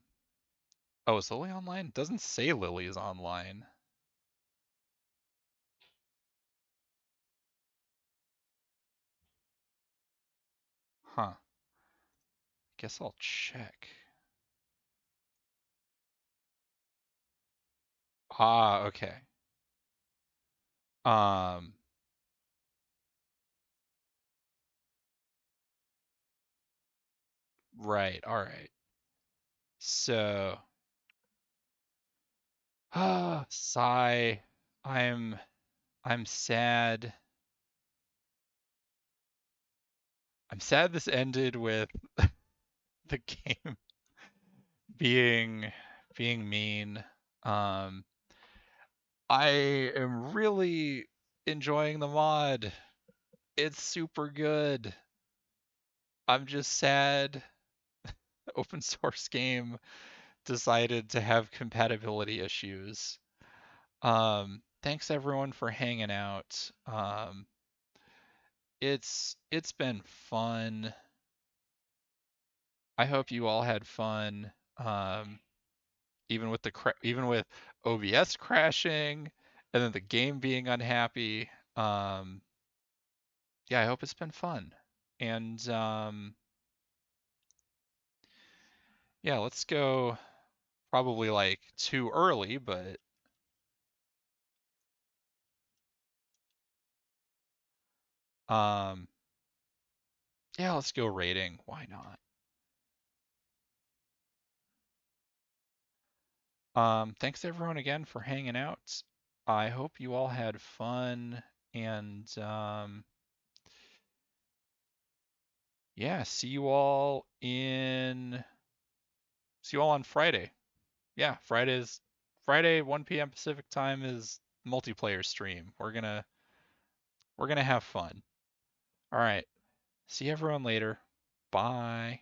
is Lily online? It doesn't say Lily is online. Huh. Guess I'll check. Ah, okay. Right. All right. So, sigh. I'm sad. I'm sad this ended with the game being mean. Um, I am really enjoying the mod. It's super good. I'm just sad open source game decided to have compatibility issues. Thanks everyone for hanging out. It's been fun. I hope you all had fun. Even with even with OBS crashing and then the game being unhappy. Yeah, I hope it's been fun. And yeah, let's go probably like too early, but yeah, let's go rating. Why not? Thanks everyone again for hanging out. I hope you all had fun and yeah, see you all on Friday. Yeah, Friday 1 p.m. Pacific time is multiplayer stream. We're gonna have fun. All right. See everyone later. Bye.